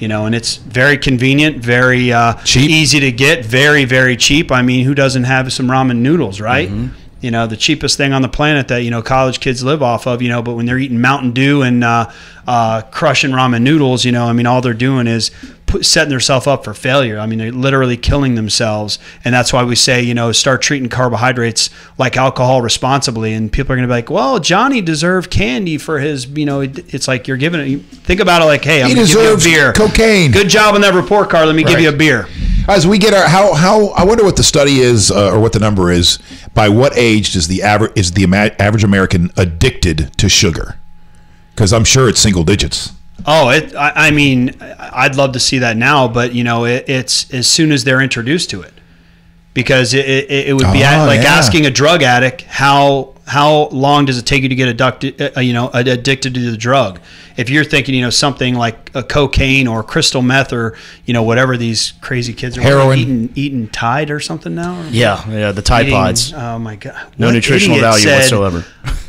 And it's very convenient, very cheap, easy to get, very, very cheap. I mean, who doesn't have some ramen noodles, right? Mm-hmm. The cheapest thing on the planet that, college kids live off of, but when they're eating Mountain Dew and crushing ramen noodles, I mean, all they're doing is setting themselves up for failure. I mean, they're literally killing themselves. And that's why we say, start treating carbohydrates like alcohol responsibly. And people are going to be like, well, Johnny deserved candy for his, it's like you're giving it. Think about it like, hey, I'm going to give you a beer. Cocaine. Good job on that report card. Let me give you a beer. As we get our I wonder what the study is, or what the number is. By what age does the average American addicted to sugar? Because I'm sure it's single digits. Oh, I mean, I'd love to see that now, but it's as soon as they're introduced to it, because it would be asking a drug addict how long does it take you to get addicted to the drug. If you're thinking something like a cocaine or crystal meth or whatever these crazy kids are heroin, eating Tide or something now. Or yeah, the Tide Pods. Oh my God, no nutritional value whatsoever.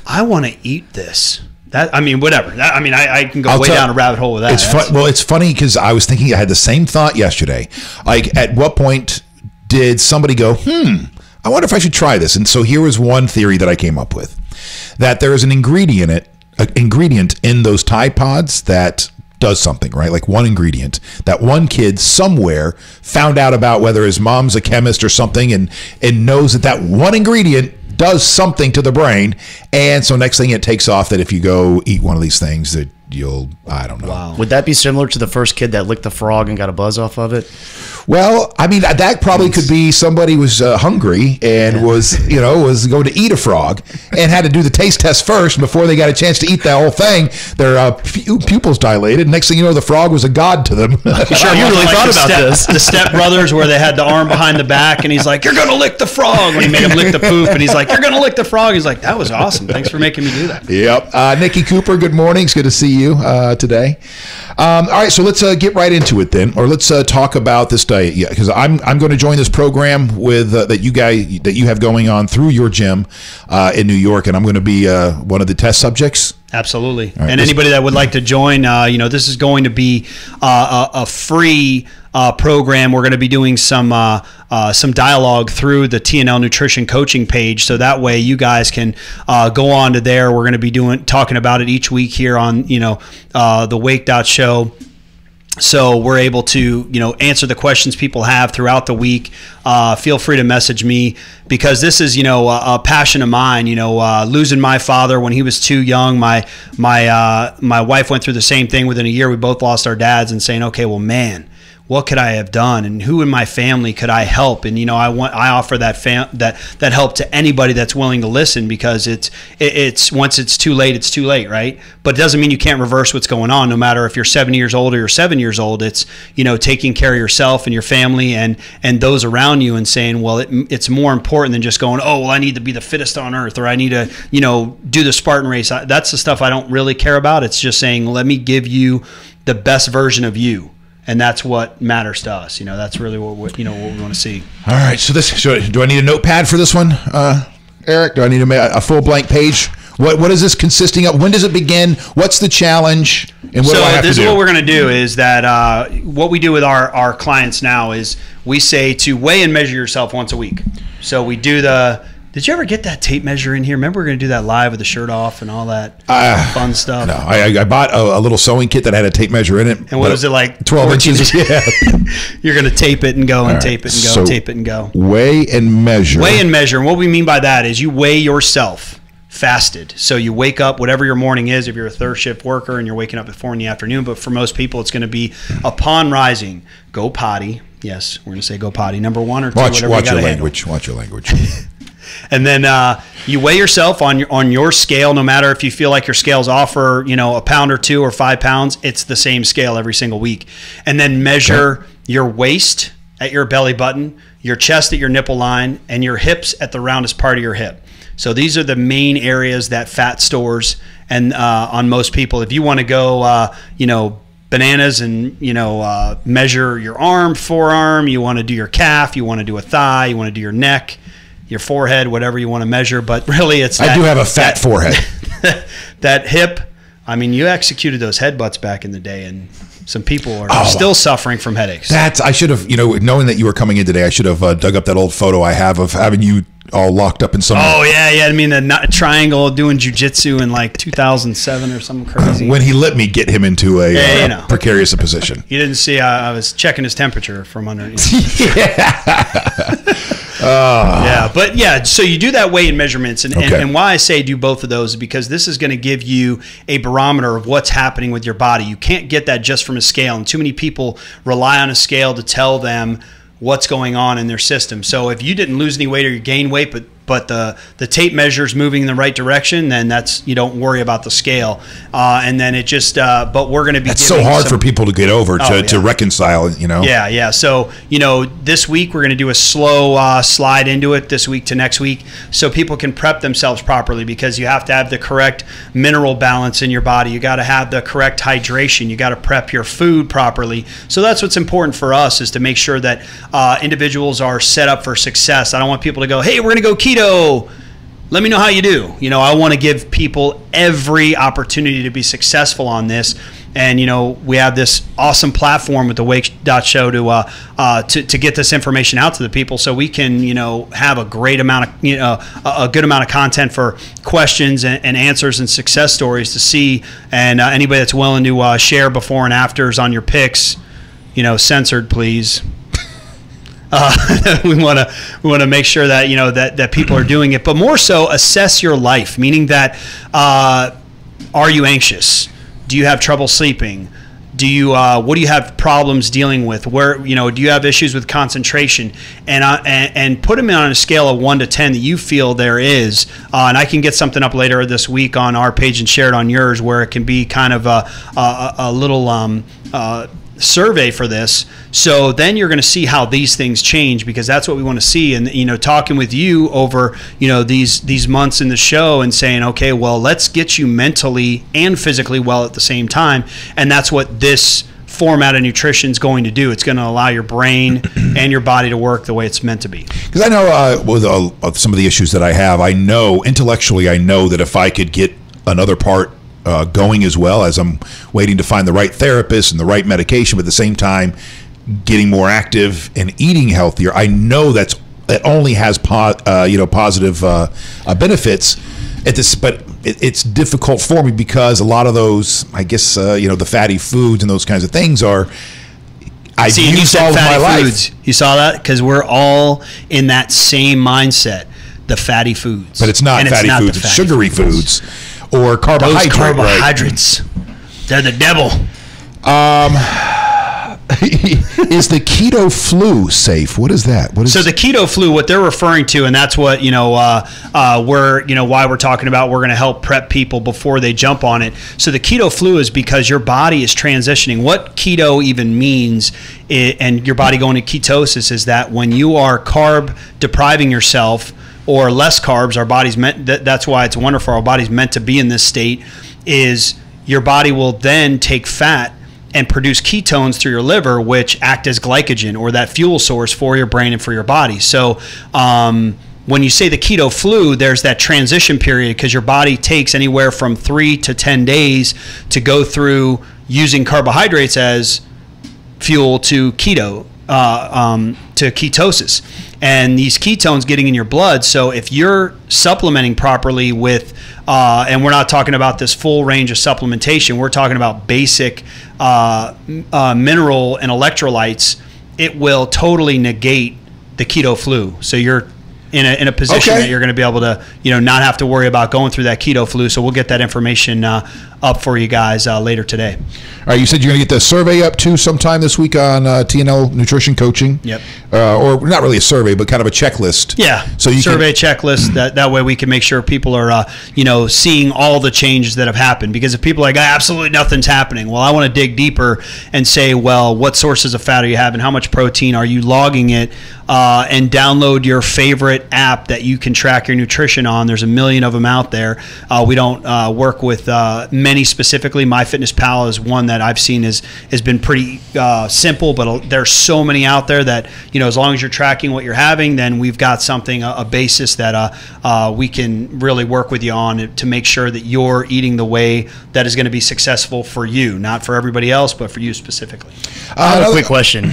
I want to eat this. Whatever. I can go way down a rabbit hole with that. It's funny because I was thinking, I had the same thought yesterday. Like, at what point did somebody go, I wonder if I should try this? And so here was one theory that I came up with, that there is an ingredient in those Tide Pods that does something, right? Like one ingredient that one kid somewhere found out about, whether his mom's a chemist or something, and knows that one ingredient does something to the brain, and so next thing it takes off that if you go eat one of these things that I don't know. Wow. Would that be similar to the first kid that licked the frog and got a buzz off of it? Well, I mean, that probably could be somebody was hungry and was going to eat a frog and had to do the taste test first before they got a chance to eat that whole thing. Their pupils dilated. Next thing you know, the frog was a god to them. Sure, you really thought about this. The Step Brothers, where they had the arm behind the back, and he's like, "You're gonna lick the frog." When he made him lick the poop, and he's like, "You're gonna lick the frog." He's like, "That was awesome. Thanks for making me do that." Yep. Nikki Cooper, good morning. It's good to see you today. All right, so let's get right into it then, or let's talk about this diet. Yeah, because I'm going to join this program with that you have going on through your gym in New York, and I'm going to be one of the test subjects. Absolutely. Right, and anybody that would like to join, this is going to be a free program. We're going to be doing some dialogue through the TNL Nutrition Coaching page, so that way you guys can go on to there. We're going to be talking about it each week here on the Wake.Show. So we're able to, answer the questions people have throughout the week. Feel free to message me, because this is, a passion of mine. Losing my father when he was too young. My wife went through the same thing within a year. We both lost our dads, and saying, okay, well, man, what could I have done, and who in my family could I help? And I offer that help to anybody that's willing to listen, because it's once it's too late, right? But it doesn't mean you can't reverse what's going on. No matter if you're 7 years old or you're 7 years old, it's taking care of yourself and your family and those around you, and saying, well, it's more important than just going, oh, well, I need to be the fittest on earth, or I need to do the Spartan race. That's the stuff I don't really care about. It's just saying, let me give you the best version of you. And that's what matters to us. That's really what we want to see. All right. So do I need a notepad for this one, Eric? Do I need a full blank page? What is this consisting of? When does it begin? What's the challenge? And what do I have to do? So this is what we're going to do, is that what we do with our clients now is we say to weigh and measure yourself once a week. So we do the Did you ever get that tape measure in here? Remember we were going to do that live with the shirt off and all that fun stuff? No, I bought a little sewing kit that had a tape measure in it. And what was it, like 12 inches? Yeah. You're going to tape it and go and tape it and go, tape it and go. Weigh and measure. Weigh and measure. And what we mean by that is you weigh yourself fasted. So you wake up, whatever your morning is, if you're a third shift worker and you're waking up at 4 in the afternoon, but for most people it's going to be upon rising, go potty. Yes, we're going to say go potty. Number 1 or 2, watch your language. Watch your language. And then you weigh yourself on your scale, no matter if you feel like your scale's off for, a pound or 2 or 5 pounds, it's the same scale every single week. And then measure your waist at your belly button, your chest at your nipple line, and your hips at the roundest part of your hip. So these are the main areas that fat stores and on most people. If you want to go, bananas and, measure your arm, forearm, you want to do your calf, you want to do a thigh, you want to do your neck, your forehead, whatever you want to measure. But really it's I do have a fat forehead. That hip, I mean, you executed those headbutts back in the day, and some people are still suffering from headaches. I should have, knowing that you were coming in today, I should have dug up that old photo I have of having you all locked up in some. Oh, yeah. I mean, the triangle doing jujitsu in like 2007 or something crazy. When he let me get him into a precarious position. You didn't see, I was checking his temperature from underneath. Yeah, but so you do that weigh and measurements, and why I say do both of those is because this is going to give you a barometer of what's happening with your body. You can't get that just from a scale, and too many people rely on a scale to tell them what's going on in their system. So if you didn't lose any weight or you gain weight, but the tape measure is moving in the right direction, then you don't worry about the scale. And then it just, but we're going to be. That's so hard for people to get over to reconcile. Yeah. So this week we're going to do a slow slide into it this week to next week, so people can prep themselves properly, because you have to have the correct mineral balance in your body. You got to have the correct hydration. You got to prep your food properly. So that's what's important for us, is to make sure that individuals are set up for success. I don't want people to go, hey, we're going to go keto. Let me know how you do. I want to give people every opportunity to be successful on this. And, we have this awesome platform with the Wake.Show to get this information out to the people, so we can, have a great amount of, a good amount of content for questions and answers and success stories to see. And anybody that's willing to share before and afters on your picks, censored, please. We want to make sure that that people are doing it, but more so assess your life, meaning that are you anxious? Do you have trouble sleeping? Do you what do you have problems dealing with? Where do you have issues with concentration? And put them on a scale of 1 to 10 that you feel there is. And I can get something up later this week on our page and share it on yours, where it can be kind of a little survey for this. So then you're going to see how these things change, because that's what we want to see. And talking with you over these months in the show and saying, okay, well, let's get you mentally and physically well at the same time. And that's what this format of nutrition is going to do. It's going to allow your brain and your body to work the way it's meant to be. Because I know with some of the issues that I have, I know intellectually, I know that if I could get another part going as well, as I'm waiting to find the right therapist and the right medication, but at the same time getting more active and eating healthier, I know that only has positive benefits at this. But it's difficult for me, because a lot of those, I guess, the fatty foods and those kinds of things are. I've used all of my life. You saw that? Because we're all in that same mindset. The fatty foods, but it's not fatty foods. It's sugary foods. Or carbohydrates. Those carbohydrates, they're the devil. Is the keto flu safe? What is that? So the keto flu, what they're referring to, and that's what why we're talking about. We're going to help prep people before they jump on it. So the keto flu is because your body is transitioning. What keto even means, and your body going to ketosis, is that when you are carb depriving yourself, or less carbs, our body's meant. That's why it's wonderful. Our body's meant to be in this state. Is your body will then take fat and produce ketones through your liver, which act as glycogen, or that fuel source for your brain and for your body. So when you say the keto flu, there's that transition period, because your body takes anywhere from 3 to 10 days to go through using carbohydrates as fuel to ketosis. and these ketones getting in your blood. So if you're supplementing properly with, and we're not talking about this full range of supplementation, we're talking about basic mineral and electrolytes, it will totally negate the keto flu. So you're in a position that you're going to be able to, not have to worry about going through that keto flu. So we'll get that information up for you guys later today. All right, you said you're going to get the survey up too sometime this week on TNL Nutrition Coaching. Yep. Or not really a survey, but kind of a checklist. Yeah. So you survey checklist. That way we can make sure people are, seeing all the changes that have happened. Because if people are like, absolutely nothing's happening, well, I want to dig deeper and say, well, what sources of fat are you having? How much protein are you logging it? And download your favorite app that you can track your nutrition on. There's a million of them out there. We don't work with many specifically. MyFitnessPal is one that I've seen has been pretty simple, but there's so many out there that, as long as you're tracking what you're having, then we've got something, a basis that we can really work with you on to make sure that you're eating the way that is going to be successful for you, not for everybody else, but for you specifically. I have a quick question.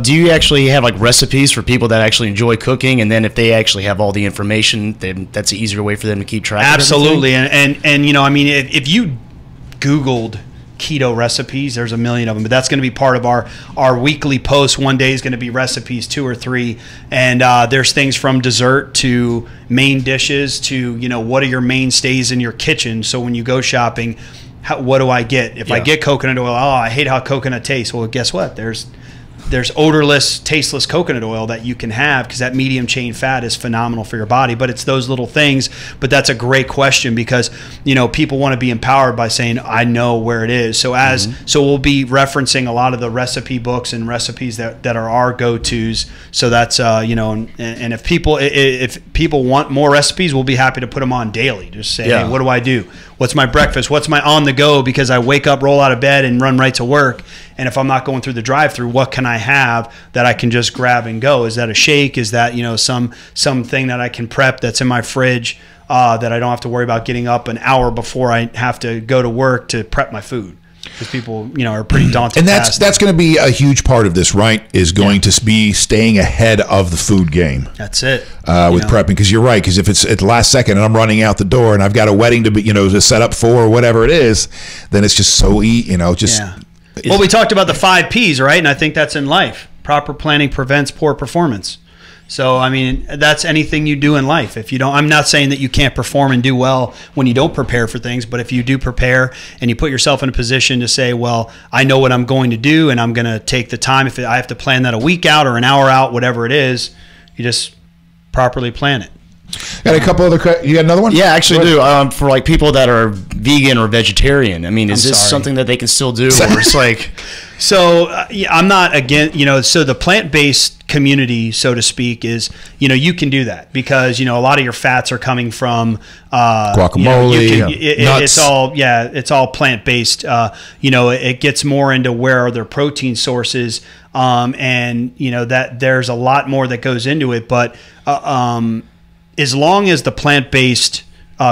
Do you actually have like recipes for people that actually enjoy cooking, and then if they actually have all the information, then that's an easier way for them to keep track of Absolutely. And if you Googled keto recipes, there's a million of them, but that's going to be part of our weekly post. One day is going to be recipes, 2 or 3, and there's things from dessert to main dishes to what are your mainstays in your kitchen. So when you go shopping, what do I get? If I get coconut oil, I hate how coconut tastes. Well, guess what? There's odorless, tasteless coconut oil that you can have, because that medium chain fat is phenomenal for your body. But it's those little things. But that's a great question, because people want to be empowered by saying, I know where it is. So so we'll be referencing a lot of the recipe books and recipes that are our go-tos. So that's and if people want more recipes, we'll be happy to put them on daily. Just say, hey, what do I do? What's my breakfast? What's my on the go? Because I wake up, roll out of bed, and run right to work. And if I'm not going through the drive-through, what can I have that I can just grab and go? Is that a shake? Is that something that I can prep that's in my fridge that I don't have to worry about getting up an hour before I have to go to work to prep my food? Because people, are pretty daunted. And that's going to be a huge part of this, right? Is going to be staying ahead of the food game. That's it. With prepping, because you're right. Because if it's at the last second and I'm running out the door and I've got a wedding to be, to set up for, or whatever it is, then it's just so Well, we talked about the 5 Ps, right? And I think that's in life. Proper planning prevents poor performance. So, that's anything you do in life. If you don't, I'm not saying that you can't perform and do well when you don't prepare for things, but if you do prepare and you put yourself in a position to say, well, I know what I'm going to do and I'm going to take the time. If I have to plan that a week out or an hour out, whatever it is, you just properly plan it. Got a couple other. You got another one? Yeah, I actually do. For like people that are vegan or vegetarian, is this something that they can still do, or it's like? So I'm not again. So the plant-based community, so to speak, is you can do that, because a lot of your fats are coming from guacamole, nuts. It's all plant-based. It gets more into where are their protein sources, and that there's a lot more that goes into it, but as long as the plant-based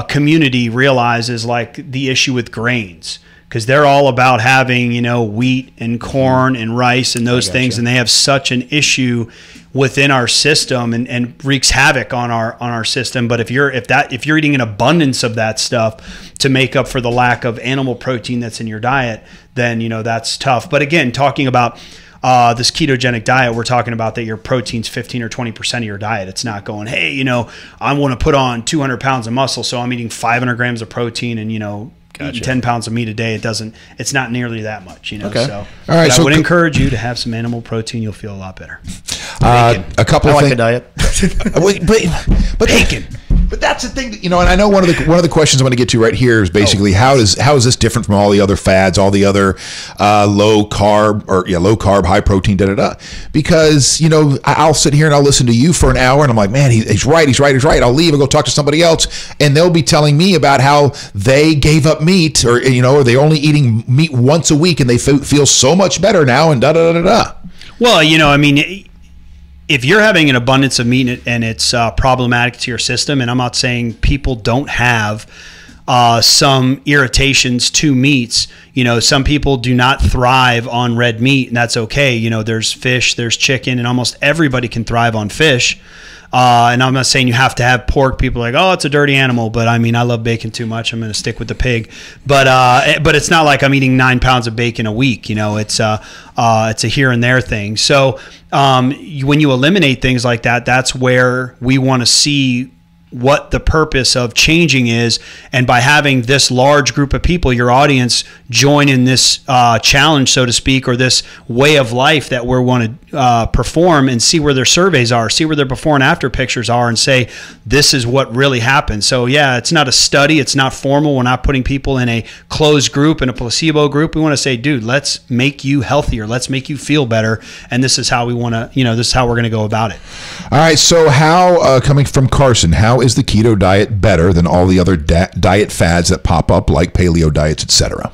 community realizes like the issue with grains, because they're all about having wheat and corn and rice and those things, and they have such an issue within our system and wreaks havoc on our system. But if you're eating an abundance of that stuff to make up for the lack of animal protein that's in your diet, then that's tough. But again, talking about this ketogenic diet, we're talking about that your protein's 15 or 20% of your diet. It's not going, hey, I want to put on 200 pounds of muscle, so I'm eating 500 grams of protein and, eating 10 pounds of meat a day. It's not nearly that much, Okay. So, all right, I would encourage you to have some animal protein. You'll feel a lot better. A couple of things. I like the diet. but bacon. But that's the thing, and I know one of the questions I'm going to get to right here is basically how is this different from all the other fads, all the other low carb, high protein, because I'll sit here and I'll listen to you for an hour and I'm like, man, he's right. I'll leave and go talk to somebody else, and they'll be telling me about how they gave up meat, or or they're only eating meat once a week and they feel so much better now, and Well, if you're having an abundance of meat and it's problematic to your system, and I'm not saying people don't have some irritations to meats. Some people do not thrive on red meat, and that's okay. There's fish, there's chicken, and almost everybody can thrive on fish. And I'm not saying you have to have pork. People are like, oh, it's a dirty animal. But I mean, I love bacon too much. I'm going to stick with the pig. But it's not like I'm eating 9 pounds of bacon a week. It's a here and there thing. So when you eliminate things like that, that's where we want to see what the purpose of changing is. And by having this large group of people, your audience, join in this challenge, so to speak, or this way of life that we want to perform, and see where their surveys are, see where their before and after pictures are, and say, this is what really happened. So yeah, it's not a study. It's not formal. We're not putting people in a closed group, in a placebo group. We want to say, dude, let's make you healthier. Let's make you feel better. And this is how we want to, this is how we're going to go about it. All right. So how, coming from Carson, how is the keto diet better than all the other diet fads that pop up, like paleo diets, etc.?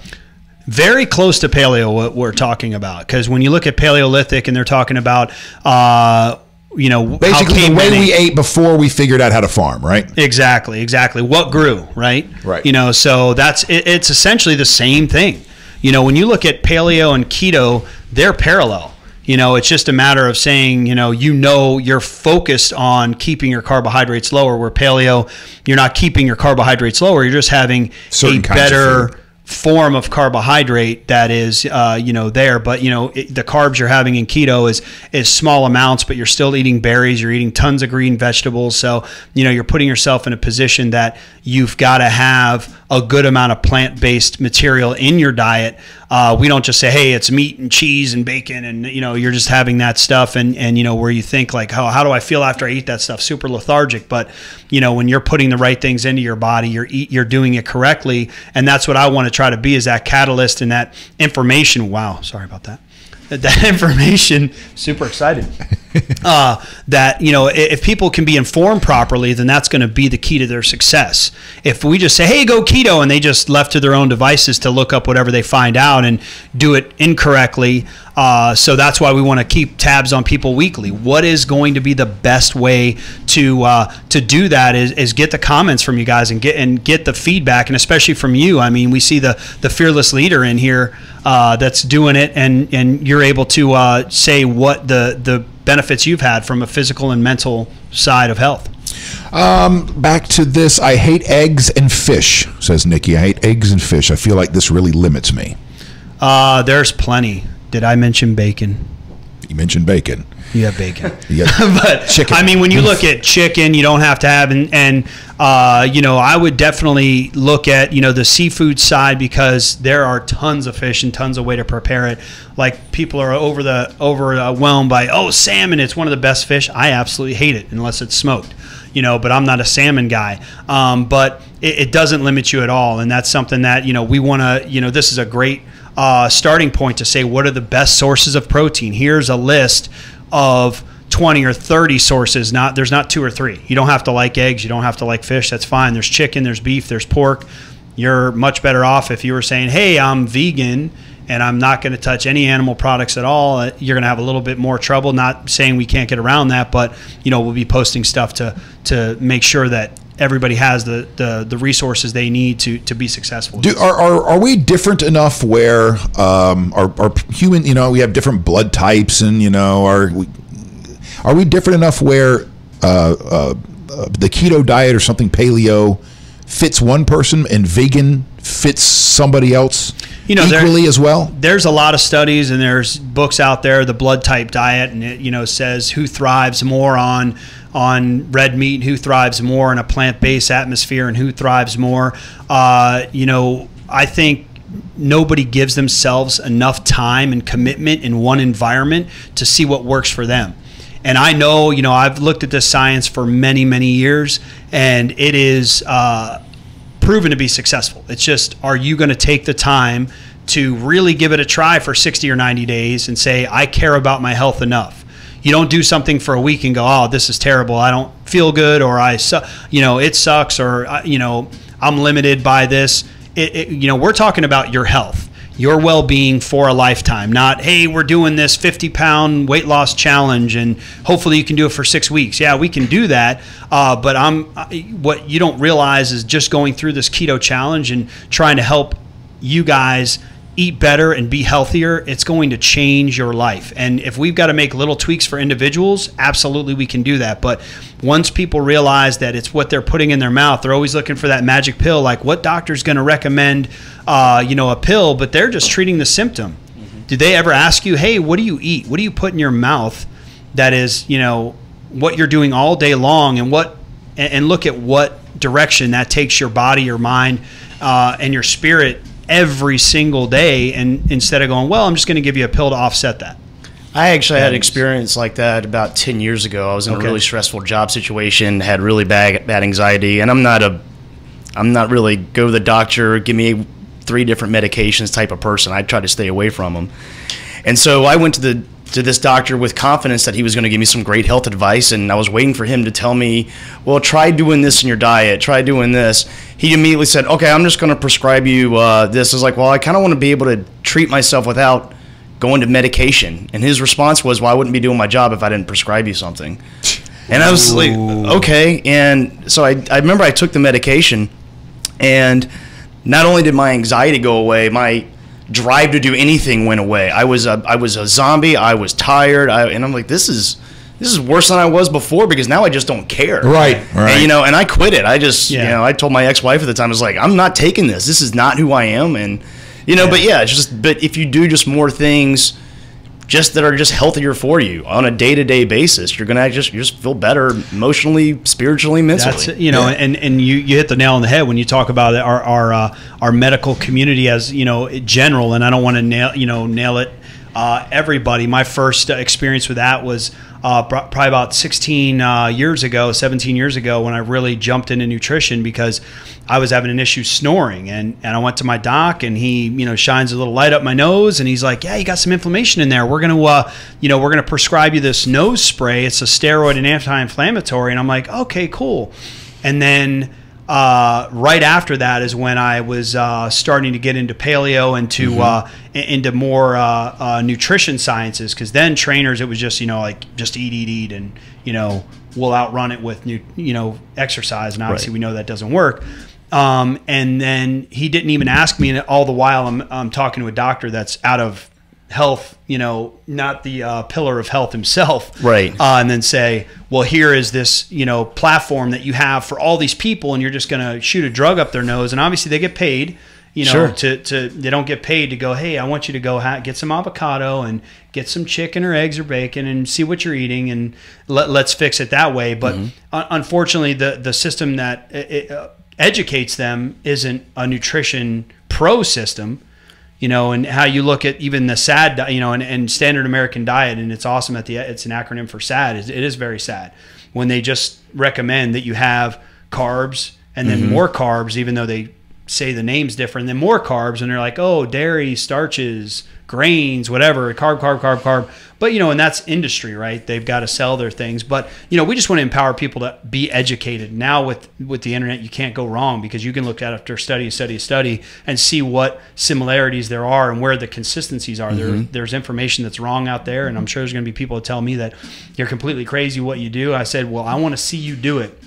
Very close to paleo, what we're talking about. Because when you look at Paleolithic and they're talking about, basically the way we ate before we figured out how to farm, right? Exactly. What grew, right? Right. So it's essentially the same thing. When you look at paleo and keto, they're parallel. It's just a matter of saying, you're focused on keeping your carbohydrates lower, where paleo, you're not keeping your carbohydrates lower. You're just having a better form of carbohydrate that is, there. But, the carbs you're having in keto is small amounts, but you're still eating berries. You're eating tons of green vegetables. So, you're putting yourself in a position that you've got to have a good amount of plant-based material in your diet. We don't just say, hey, it's meat and cheese and bacon, and you're just having that stuff, and where you think like, how do I feel after I eat that stuff? Super lethargic. But when you're putting the right things into your body, you're doing it correctly, and that's what I want to try to be, is that catalyst and that information. Wow, sorry about that. That information, super excited. That, if people can be informed properly, then that's going to be the key to their success. If we just say, hey, go keto, and they just left to their own devices to look up whatever they find out and do it incorrectly. So that's why we want to keep tabs on people weekly. What is going to be the best way to do that is get the comments from you guys and get the feedback, and especially from you. I mean, we see the fearless leader in here that's doing it, and you're able to say what the benefits you've had from a physical and mental side of health. Back to this. I hate eggs and fish, says Nikki. I hate eggs and fish. I feel like this really limits me. There's plenty. Did I mention bacon? You mentioned bacon. You have bacon. But chicken. I mean, when you look at chicken, you don't have to have, and I would definitely look at, the seafood side, because there are tons of fish and tons of way to prepare it. Like, people are overwhelmed by, oh, salmon, it's one of the best fish. I absolutely hate it unless it's smoked. But I'm not a salmon guy. But it doesn't limit you at all, and that's something that we want to. This is a great starting point to say, what are the best sources of protein? Here's a list of 20 or 30 sources. There's not 2 or 3. You don't have to like eggs. You don't have to like fish. That's fine. There's chicken. There's beef. There's pork. You're much better off if you were saying, hey, I'm vegan and I'm not going to touch any animal products at all. You're going to have a little bit more trouble. Not saying we can't get around that, but we'll be posting stuff to make sure that everybody has the resources they need to be successful. Are we different enough where our human, we have different blood types, and are we different enough where the keto diet or something paleo fits one person and vegan fits somebody else equally as well? There's a lot of studies, and there's books out there, the blood type diet, and it says who thrives more on red meat, who thrives more in a plant-based atmosphere, and who thrives more. I think nobody gives themselves enough time and commitment in one environment to see what works for them. And I know, I've looked at this science for many, many years, and it is proven to be successful. It's just, are you going to take the time to really give it a try for 60 or 90 days and say, I care about my health enough? You don't do something for a week and go, oh, this is terrible, I don't feel good, or it sucks, or I'm limited by this. We're talking about your health. your well-being for a lifetime, not, hey, we're doing this 50-pound weight loss challenge and hopefully you can do it for 6 weeks. Yeah, we can do that. But what you don't realize is just going through this keto challenge and trying to help you guys eat better and be healthier, it's going to change your life. And if we've got to make little tweaks for individuals, absolutely we can do that. But once people realize that it's what they're putting in their mouth, they're always looking for that magic pill, like what doctor's going to recommend a pill, but they're just treating the symptom. Do they ever ask you, hey, what do you eat? What do you put in your mouth that is, what you're doing all day long, and look at what direction that takes your body, your mind, and your spirit every single day, and instead of going, well, I'm just going to give you a pill to offset that. I actually had an experience like that about 10 years ago. I was in a really stressful job situation, had really bad anxiety, and I'm not really go to the doctor, give me 3 different medications type of person. I try to stay away from them. And so I went to this doctor with confidence that he was going to give me some great health advice, and I was waiting for him to tell me, well, try doing this in your diet, try doing this. He immediately said, okay, I'm just going to prescribe you this. I was like, well, I kind of want to be able to treat myself without going to medication. And his response was, well, I wouldn't be doing my job if I didn't prescribe you something. And I was like, okay. And so I remember I took the medication, and not only did my anxiety go away, my drive to do anything went away. I was a zombie. I was tired. And I'm like, this is worse than I was before, because now I just don't care. Right. And, and I quit it. I just, I told my ex-wife at the time, I was like, I'm not taking this. This is not who I am. And, but if you do just more things just that are just healthier for you on a day-to-day basis, you're going to just feel better emotionally, spiritually, mentally. That's, and you hit the nail on the head when you talk about our medical community as, general, and I don't want to nail it everybody. My first experience with that was probably about 17 years ago when I really jumped into nutrition, because I was having an issue snoring, and I went to my doc, and he shines a little light up my nose, and he's like, yeah, you got some inflammation in there. We're gonna prescribe you this nose spray. It's a steroid and anti-inflammatory. And I'm like, okay, cool. And then right after that is when I was starting to get into paleo and into more nutrition sciences, because then trainers, it was just just eat, and we'll outrun it with exercise, and obviously we know that doesn't work. And then he didn't even ask me, and all the while I'm talking to a doctor that's out of health, not the pillar of health himself, right? And then say, well, here is this platform that you have for all these people, and you're just going to shoot a drug up their nose. And obviously they get paid, Sure. they don't get paid to go, hey, I want you to go get some avocado and get some chicken or eggs or bacon and see what you're eating, and let's fix it that way. But unfortunately, the system that educates them isn't a nutrition pro system. And how you look at even the SAD, and standard American diet, and it's awesome that it's an acronym for SAD. It is very sad when they just recommend that you have carbs and then more carbs, even though they say the name's different, then more carbs, and they're like, oh, dairy, starches, grains, whatever, carb. But, and that's industry, right? They've got to sell their things. But, we just want to empower people to be educated. Now with the internet, you can't go wrong, because you can look at after study and see what similarities there are and where the consistencies are. There's information that's wrong out there, and I'm sure there's going to be people that tell me that you're completely crazy what you do. I said, well, I want to see you do it.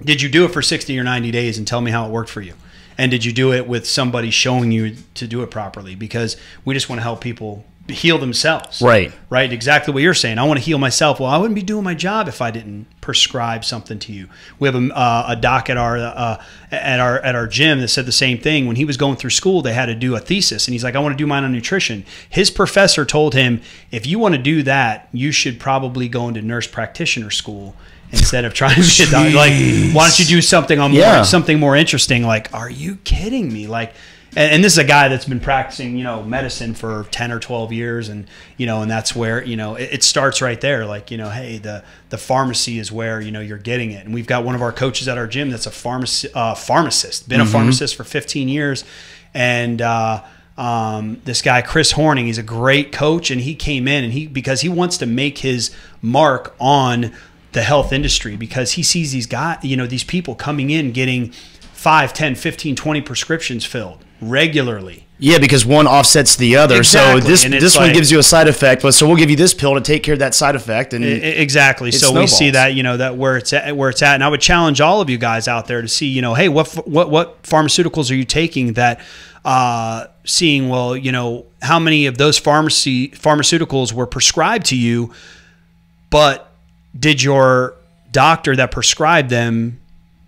Did you do it for 60 or 90 days, and tell me how it worked for you? And did you do it with somebody showing you to do it properly? Because we just want to help people heal themselves. Right. Exactly what you're saying. I want to heal myself. Well, I wouldn't be doing my job if I didn't prescribe something to you. We have a doc at our gym that said the same thing. When he was going through school, they had to do a thesis, and he's like, I want to do mine on nutrition. His professor told him, if you want to do that, you should probably go into nurse practitioner school instead of trying to be a doctor. Like, why don't you do something something more interesting? Like, are you kidding me? Like, and this is a guy that's been practicing, medicine for 10 or 12 years. And, and that's where, it starts right there. Like, hey, the pharmacy is where, you're getting it. And we've got one of our coaches at our gym that's a pharmacist, been a pharmacist for 15 years. And, this guy, Chris Horning, he's a great coach, and he came in and because he wants to make his mark on the health industry, because he sees these guys, these people coming in getting 5, 10, 15, 20 prescriptions filled regularly. Yeah, because one offsets the other. Exactly. So this one gives you a side effect, but so we'll give you this pill to take care of that side effect. And exactly. So snowballs. We see that, that where it's at, and I would challenge all of you guys out there to see, hey, what pharmaceuticals are you taking that, seeing, well, how many of those pharmaceuticals were prescribed to you, but did your doctor that prescribed them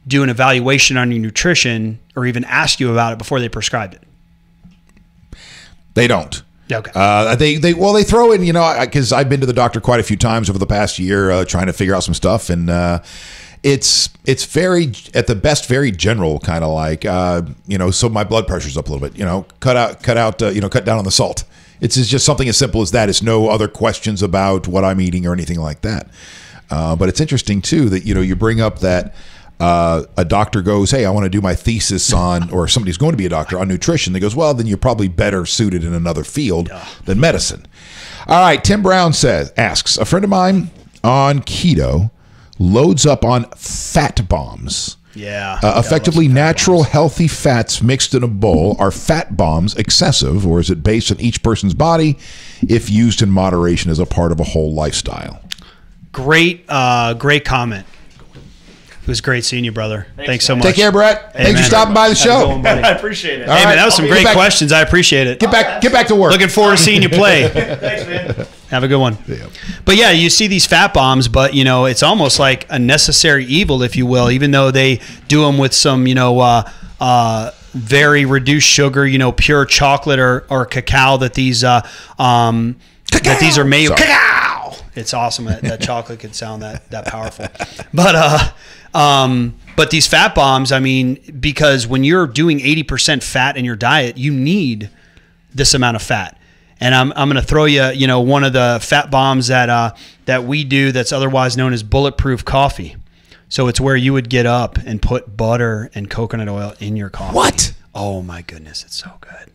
do an evaluation on your nutrition or even ask you about it before they prescribed it? They don't. Okay. They throw in, because I've been to the doctor quite a few times over the past year trying to figure out some stuff, and it's very, at the best, very general, kind of like, so my blood pressure's up a little bit, cut down on the salt. It's just something as simple as that. It's no other questions about what I'm eating or anything like that. But it's interesting too that, you bring up that a doctor goes, hey, I want to do my thesis on, or somebody's going to be a doctor on nutrition. They goes, well, then you're probably better suited in another field than medicine. All right. Tim Brown asks, a friend of mine on keto loads up on fat bombs. Yeah. Effectively natural, healthy fats mixed in a bowl. Are fat bombs excessive, or is it based on each person's body if used in moderation as a part of a whole lifestyle? Great comment. It was great seeing you, brother. Thanks so much. Take care, Brett. Hey, Thanks for stopping by the show. I appreciate it. Hey, man, that was some great questions. I appreciate it. Get back to work. Looking forward to seeing you play. Thanks, man. Have a good one. Yeah. But yeah, you see these fat bombs, but it's almost like a necessary evil, if you will, even though they do them with some, very reduced sugar, pure chocolate or cacao that these are made. Sorry. Cacao. It's awesome that chocolate can sound that powerful. But these fat bombs, because when you're doing 80% fat in your diet, you need this amount of fat. And I'm going to throw you, one of the fat bombs that we do that's otherwise known as bulletproof coffee. So it's where you would get up and put butter and coconut oil in your coffee. What? Oh my goodness, it's so good.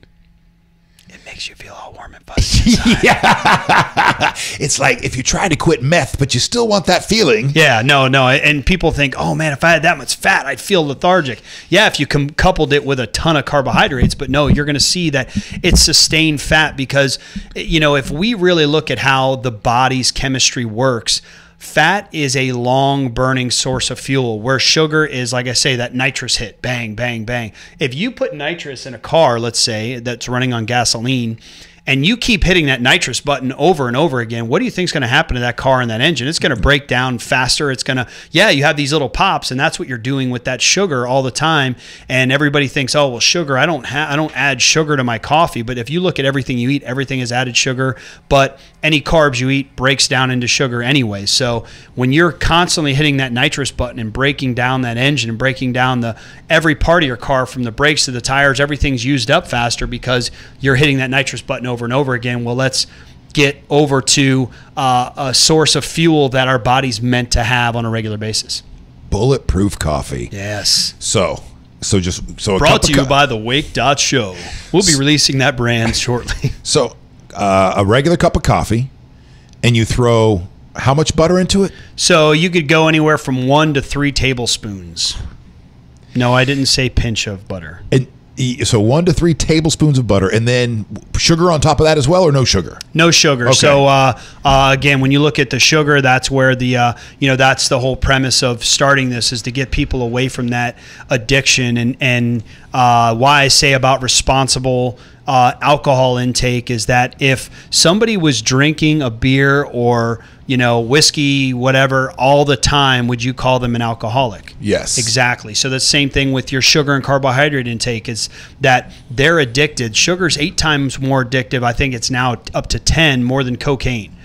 It makes you feel all warm and fuzzy inside. Yeah. It's like if you try to quit meth, but you still want that feeling. Yeah, no. And people think, oh man, if I had that much fat, I'd feel lethargic. Yeah, if you coupled it with a ton of carbohydrates, but no, you're going to see that it's sustained fat because, if we really look at how the body's chemistry works, fat is a long burning source of fuel, where sugar is, like I say, that nitrous hit, bang, bang, bang. If you put nitrous in a car, let's say, that's running on gasoline, and you keep hitting that nitrous button over and over again, what do you think is going to happen to that car and that engine? It's going to break down faster. It's going to, you have these little pops, and that's what you're doing with that sugar all the time. And everybody thinks, oh, well, sugar, I don't add sugar to my coffee. But if you look at everything you eat, everything is added sugar. But any carbs you eat breaks down into sugar anyway. So when you're constantly hitting that nitrous button and breaking down that engine and breaking down every part of your car, from the brakes to the tires, everything's used up faster because you're hitting that nitrous button over and over again. Well, let's get over to a source of fuel that our body's meant to have on a regular basis. Bulletproof coffee. Yes. So brought to you by the Wake.Show. We'll be releasing that brand shortly. So a regular cup of coffee, and you throw how much butter into it? So you could go anywhere from 1 to 3 tablespoons. No, I didn't say pinch of butter. So 1 to 3 tablespoons of butter, and then sugar on top of that as well, or no sugar? No sugar. Okay. So again, when you look at the sugar, that's where that's the whole premise of starting this, is to get people away from that addiction. And why I say about responsible alcohol intake is that if somebody was drinking a beer or whiskey, whatever, all the time, would you call them an alcoholic? Yes. Exactly. So the same thing with your sugar and carbohydrate intake, is that they're addicted. Sugar's 8 times more addictive. I think it's now up to 10 more than cocaine.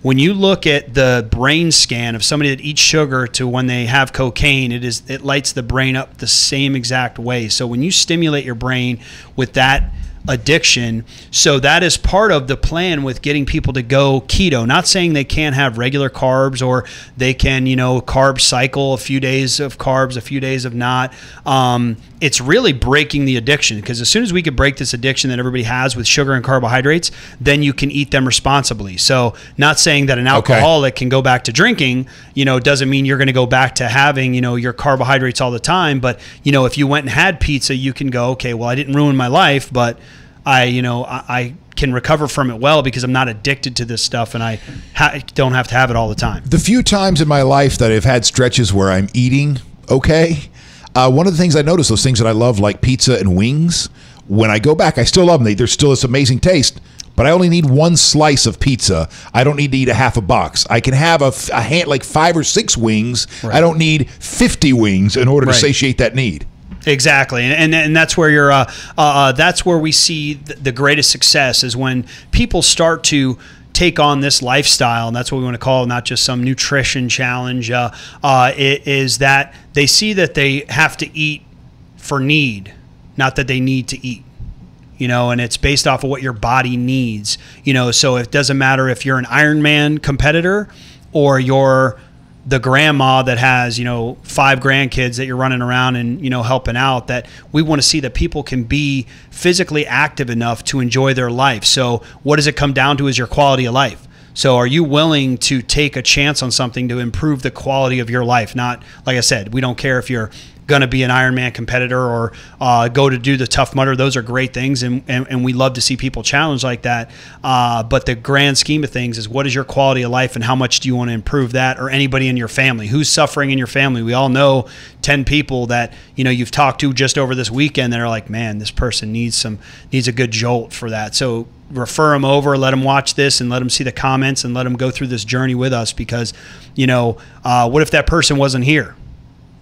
When you look at the brain scan of somebody that eats sugar to when they have cocaine, it lights the brain up the same exact way. So when you stimulate your brain with that addiction, so that is part of the plan with getting people to go keto. Not saying they can't have regular carbs, or they can carb cycle, a few days of carbs, a few days of not. It's really breaking the addiction, because as soon as we could break this addiction that everybody has with sugar and carbohydrates, then you can eat them responsibly. So not saying that an alcoholic can go back to drinking, doesn't mean you're going to go back to having your carbohydrates all the time. But if you went and had pizza, you can go, okay, well, I didn't ruin my life, but I can recover from it well because I'm not addicted to this stuff, and I don't have to have it all the time. The few times in my life that I've had stretches where I'm eating okay, one of the things I notice, those things that I love, like pizza and wings, when I go back, I still love them. There's still this amazing taste, but I only need one slice of pizza. I don't need to eat a half a box. I can have a hand, like 5 or 6 wings. Right. I don't need 50 wings in order to satiate that need. Exactly, and that's where you're. That's where we see the greatest success is when people start to take on this lifestyle, and that's what we want to call it, not just some nutrition challenge. Is that they see that they have to eat for need, not that they need to eat. And it's based off of what your body needs. So it doesn't matter if you're an Ironman competitor or you're the grandma that has 5 grandkids that you're running around and helping out. That we want to see that people can be physically active enough to enjoy their life. So what does it come down to is your quality of life. So are you willing to take a chance on something to improve the quality of your life? Not, like I said, we don't care if you're going to be an Ironman competitor or go to do the Tough Mudder. Those are great things, and we love to see people challenge like that. But the grand scheme of things is, what is your quality of life and how much do you want to improve that, or anybody in your family? Who's suffering in your family? We all know 10 people that you've talked to just over this weekend that are like, man, this person needs a good jolt for that. So refer them over, let them watch this, and let them see the comments, and let them go through this journey with us, because what if that person wasn't here?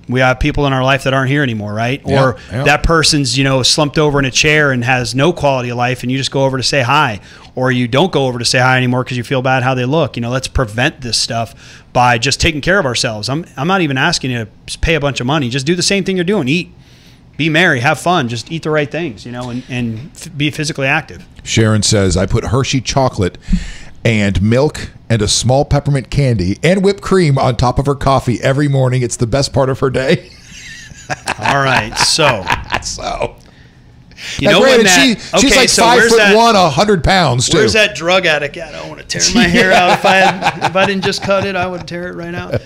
We have people in our life that aren't here anymore, right? Yeah, or that person's, slumped over in a chair and has no quality of life, and you just go over to say hi, or you don't go over to say hi anymore because you feel bad how they look. Let's prevent this stuff by just taking care of ourselves. I'm not even asking you to pay a bunch of money. Just do the same thing you're doing. Eat, be merry, have fun. Just eat the right things, and be physically active. Sharon says, I put Hershey chocolate and milk and a small peppermint candy and whipped cream on top of her coffee every morning. It's the best part of her day. All right, so she's like 5'1", 100 pounds too. Where's that drug addict at? I want to tear my hair out. If I didn't just cut it, I would tear it right out.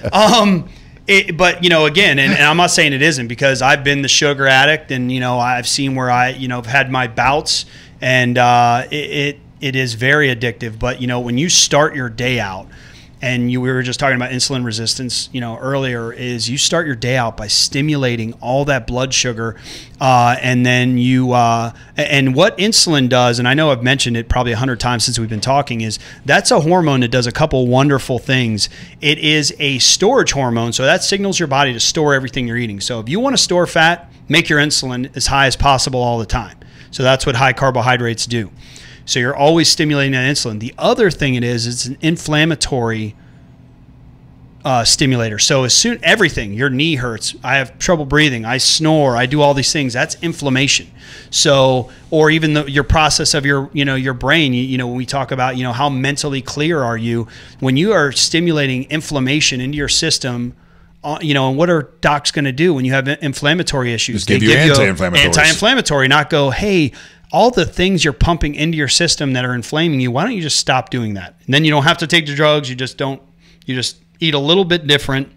But again, and I'm not saying it isn't, because I've been the sugar addict, and I've seen where I've had my bouts, and it is very addictive. But when you start your day out, and we were just talking about insulin resistance earlier, is you start your day out by stimulating all that blood sugar, and then and what insulin does, and I know I've mentioned it probably 100 times since we've been talking, is that's a hormone that does a couple wonderful things. It is a storage hormone, so that signals your body to store everything you're eating. So if you want to store fat, make your insulin as high as possible all the time. So that's what high carbohydrates do. So you're always stimulating that insulin. The other thing it's an inflammatory stimulator. So everything, your knee hurts, I have trouble breathing, I snore, I do all these things, that's inflammation. So, or even your process of your brain, when we talk about, how mentally clear are you, when you are stimulating inflammation into your system, and what are docs going to do when you have inflammatory issues? Just give you anti-inflammatory, not go, hey, all the things you're pumping into your system that are inflaming you, why don't you just stop doing that? And then you don't have to take the drugs. You just eat a little bit different.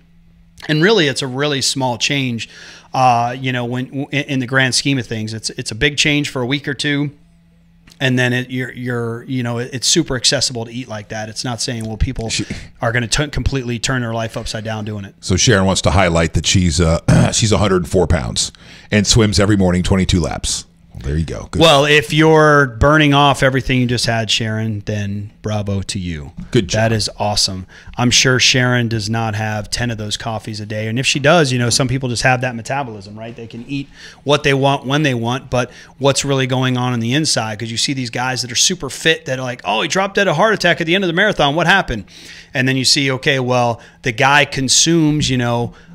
And really, it's a really small change, when in the grand scheme of things. It's a big change for a week or two. And then it's super accessible to eat like that. It's not saying, well, people are going to completely turn their life upside down doing it. So Sharon wants to highlight that she's 104 pounds and swims every morning 22 laps. Well, there you go. Good. Well, if you're burning off everything you just had, Sharon, then bravo to you. Good job. That is awesome. I'm sure Sharon does not have 10 of those coffees a day. And if she does, some people just have that metabolism, right? They can eat what they want when they want, but what's really going on the inside? Because you see these guys that are super fit that are like, oh, he dropped dead of a heart attack at the end of the marathon. What happened? And then you see, okay, well, the guy consumes,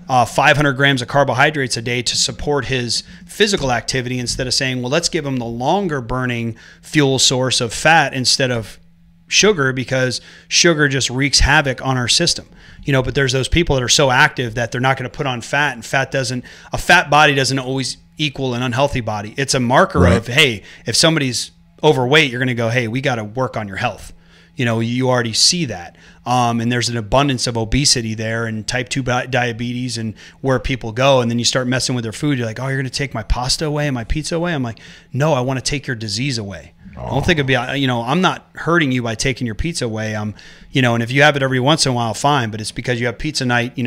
500 grams of carbohydrates a day to support his physical activity, instead of saying, well, let's give him the longer burning fuel source of fat instead of sugar, because sugar just wreaks havoc on our system. But there's those people that are so active that they're not going to put on fat, and a fat body doesn't always equal an unhealthy body. It's a marker of, hey, if somebody's overweight, you're going to go, hey, we got to work on your health. You already see that. And there's an abundance of obesity there, and type 2 diabetes, and where people go. And then you start messing with their food. You're like, oh, you're going to take my pasta away and my pizza away? I'm like, no, I want to take your disease away. I don't think it'd be, I'm not hurting you by taking your pizza away. And if you have it every once in a while, fine. But it's because you have pizza night,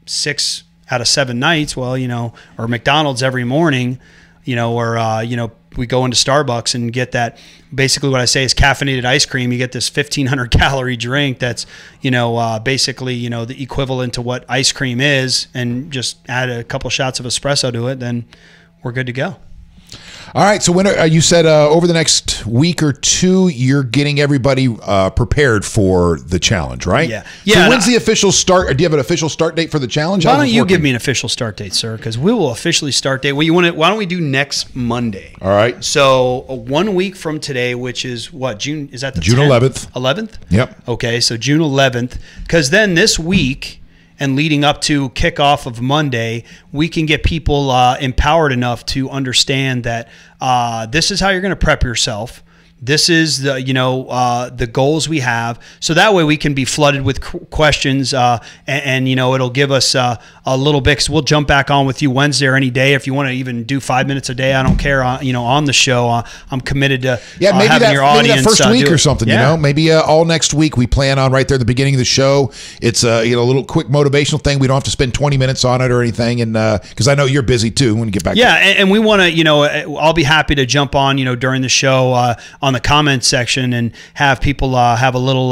6 out of 7 nights. Well, or McDonald's every morning, or, we go into Starbucks and get that. Basically what I say is caffeinated ice cream. You get this 1,500 calorie drink that's, basically, the equivalent to what ice cream is, and just add a couple shots of espresso to it, then we're good to go. All right. So when you said over the next week or two, you're getting everybody prepared for the challenge, right? Yeah. So when's the official start? Or do you have an official start date for the challenge? Why don't you give me an official start date, sir? Because we will officially start date. Well, why don't we do next Monday? All right. So 1 week from today, which is what, June? Is that the June 11th? 11th? Yep. Okay. So June 11th, because then this week, and leading up to kickoff of Monday, we can get people empowered enough to understand that this is how you're going to prep yourself. This is the goals we have, so that way we can be flooded with questions, and it'll give us a little bit. Cause we'll jump back on with you Wednesday or any day if you want to even do 5 minutes a day. I don't care. On the show, I'm committed to maybe having your audience maybe that first week or something. Yeah. Maybe all next week we plan on right there at the beginning of the show. It's a little quick motivational thing. We don't have to spend 20 minutes on it or anything, and because I know you're busy too when you get back. Yeah, and we want to I'll be happy to jump on during the show on the comment section and have people have a little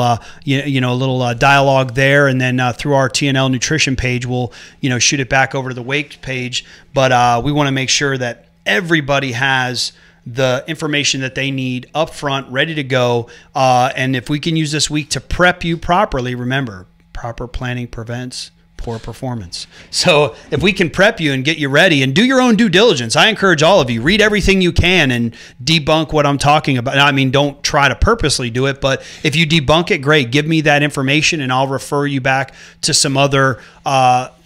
dialogue there, and then through our TNL nutrition page we'll shoot it back over to the Wake page. But we want to make sure that everybody has the information that they need up front, ready to go, and if we can use this week to prep you properly, remember, proper planning prevents poor performance. So if we can prep you and get you ready and do your own due diligence, I encourage all of you, read everything you can and debunk what I'm talking about. I mean, don't try to purposely do it, but if you debunk it, great. Give me that information and I'll refer you back to some other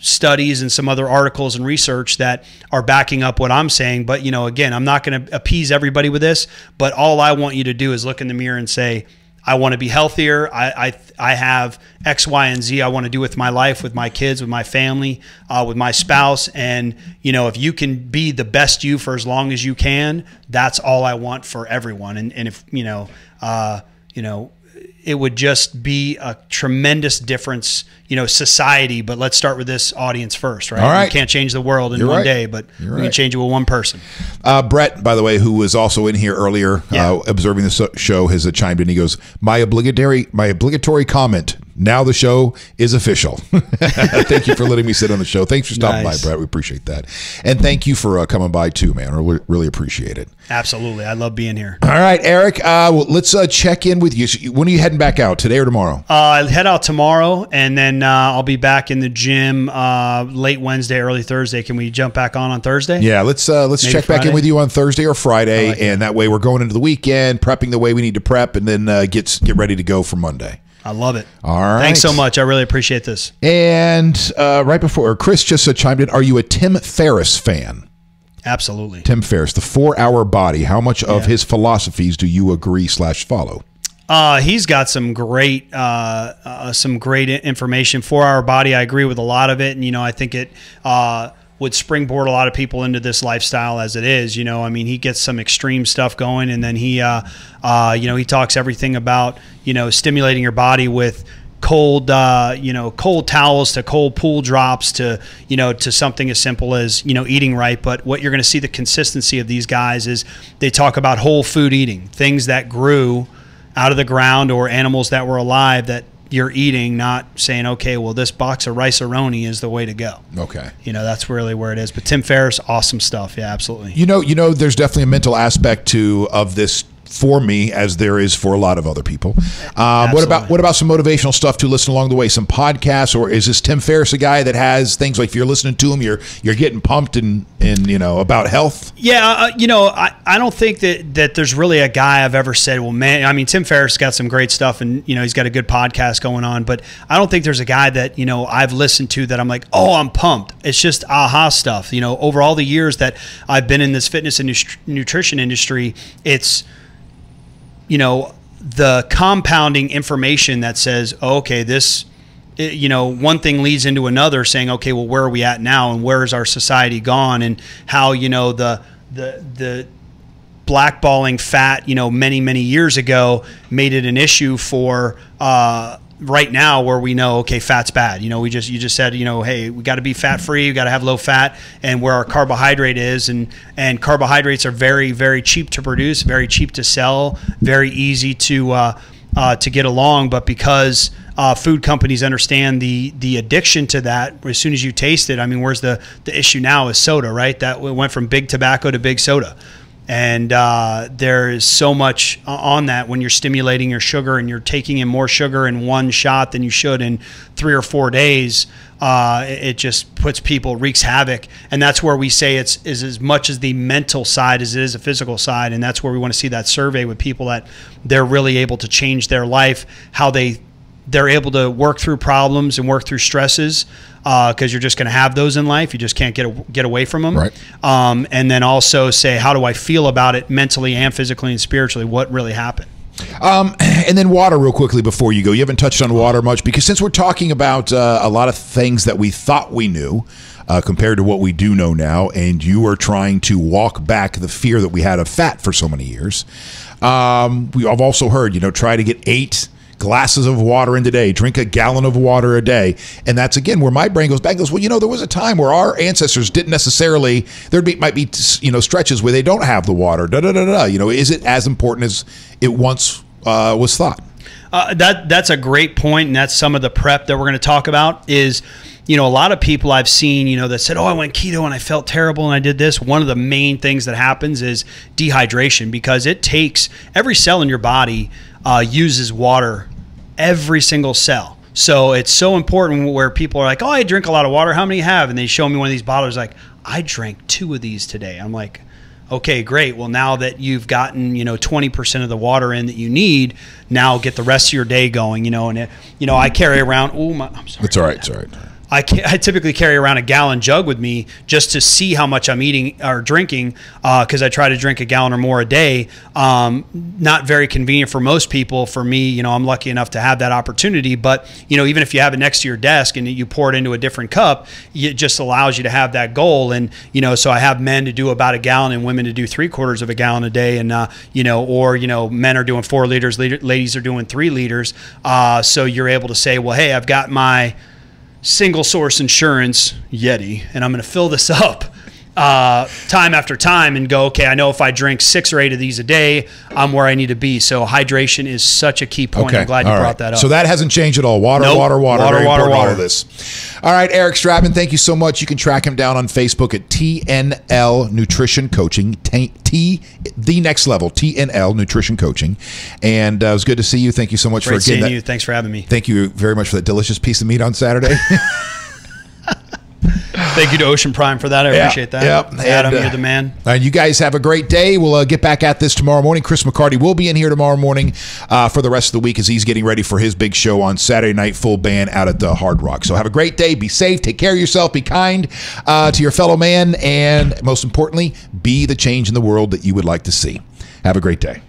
studies and some other articles and research that are backing up what I'm saying. But, again, I'm not going to appease everybody with this, but all I want you to do is look in the mirror and say, I want to be healthier. I have X, Y, and Z I want to do with my life, with my kids, with my family, with my spouse. And, if you can be the best you for as long as you can, that's all I want for everyone. And if, it would just be a tremendous difference, society. But let's start with this audience first, right? All right. You can't change the world in one day, but we can change it with one person. Brett, by the way, who was also in here earlier, observing the show, has chimed in. He goes, my obligatory comment. Now the show is official. Thank you for letting me sit on the show. Thanks for stopping by, Brett. We appreciate that. And thank you for coming by too, man. I really appreciate it. Absolutely. I love being here. All right, Eric, let's check in with you. When are you heading back out, today or tomorrow? I head out tomorrow, and then I'll be back in the gym late Wednesday, early Thursday. Can we jump back on Thursday? Yeah, let's check back in with you on Thursday or Friday, and that way we're going into the weekend, prepping the way we need to prep, and then get ready to go for Monday. I love it. All right. Thanks so much. I really appreciate this. And right before, Chris just chimed in, are you a Tim Ferriss fan? Absolutely. Tim Ferriss, the 4-Hour Body. How much of his philosophies do you agree/follow? He's got some great information. 4-Hour Body, I agree with a lot of it. And, I think it would springboard a lot of people into this lifestyle as it is. He gets some extreme stuff going, and then he talks everything about, stimulating your body with cold towels to cold pool drops to something as simple as, eating right. But what you're going to see the consistency of these guys is they talk about whole food eating, things that grew out of the ground or animals that were alive that you're eating, not saying, okay, well, this box of rice-a-roni is the way to go. Okay. That's really where it is. But Tim Ferriss, awesome stuff. Yeah, absolutely. There's definitely a mental aspect of this for me, as there is for a lot of other people. What about some motivational stuff to listen along the way? Some podcasts, or is this Tim Ferriss a guy that has things like if you're listening to him, you're getting pumped and about health? Yeah, I don't think that there's really a guy I've ever said, well, man, Tim Ferriss got some great stuff, and he's got a good podcast going on, but I don't think there's a guy that I've listened to that I'm like, oh, I'm pumped. It's just aha stuff. Over all the years that I've been in this fitness and nutrition industry, it's the compounding information that says, oh, okay, this, one thing leads into another, saying, okay, well, where are we at now, and where is our society gone, and how, the blackballing fat, many, many years ago made it an issue for right now where we know, okay, fat's bad. You just said, hey, we got to be fat free, we got to have low fat, and where our carbohydrate is, and carbohydrates are very, very cheap to produce, very cheap to sell, very easy to get along. But because food companies understand the addiction to that, as soon as you taste it, I mean, where's the issue now is soda, right? That went from big tobacco to big soda. And there is so much on that when you're stimulating your sugar and you're taking in more sugar in one shot than you should in 3 or 4 days. It just puts people, wreaks havoc. And that's where we say it's is as much as the mental side as it is a physical side. And that's where we want to see that survey with people that they're really able to change their life, how they're able to work through problems and work through stresses, because you're just going to have those in life. You just can't get away from them. Right. And then also say, how do I feel about it mentally and physically and spiritually? What really happened? And then water real quickly before you go. You haven't touched on water much because since we're talking about a lot of things that we thought we knew compared to what we do know now, and you are trying to walk back the fear that we had of fat for so many years, I've also heard, try to get 8 glasses of water in today, drink a gallon of water a day. And that's, again, where my brain goes back and goes, well, there was a time where our ancestors didn't necessarily, might be stretches where they don't have the water, is it as important as it once was thought? That's a great point, and that's some of the prep that we're going to talk about is, a lot of people I've seen, that said, oh, I went keto and I felt terrible and I did this. One of the main things that happens is dehydration, because it takes every cell in your body uses water, every single cell. So it's so important where people are like, oh, I drink a lot of water. How many you have? And they show me one of these bottles like, I drank 2 of these today. I'm like, okay, great. Well, now that you've gotten, 20% of the water in that you need, now get the rest of your day going, and I carry around, I'm sorry. It's all right. It's all right. I typically carry around a gallon jug with me just to see how much I'm eating or drinking, because I try to drink a gallon or more a day. Not very convenient for most people. For me, I'm lucky enough to have that opportunity. But, even if you have it next to your desk and you pour it into a different cup, it just allows you to have that goal. And, so I have men to do about a gallon and women to do 3/4 of a gallon a day. And, men are doing 4 liters, ladies are doing 3 liters. So you're able to say, well, hey, I've got my single source insurance Yeti, and I'm going to fill this up time after time and go, okay, I know if I drink 6 or 8 of these a day, I'm where I need to be. So hydration is such a key point. Okay. I'm glad you brought that up. So that hasn't changed at all. Water. All of this. All right, Eric Stratman, thank you so much. You can track him down on Facebook at TNL Nutrition Coaching, the next level, TNL Nutrition Coaching. And it was good to see you. Thank you so much Great for getting seeing you. Thanks for having me. Thank you very much for that delicious piece of meat on Saturday. Thank you to Ocean Prime for that. I appreciate that. Yep. Adam, you're the man. And you guys have a great day. We'll get back at this tomorrow morning. Chris McCarty will be in here tomorrow morning for the rest of the week as he's getting ready for his big show on Saturday night, full band out at the Hard Rock. So have a great day. Be safe. Take care of yourself. Be kind to your fellow man. And most importantly, be the change in the world that you would like to see. Have a great day.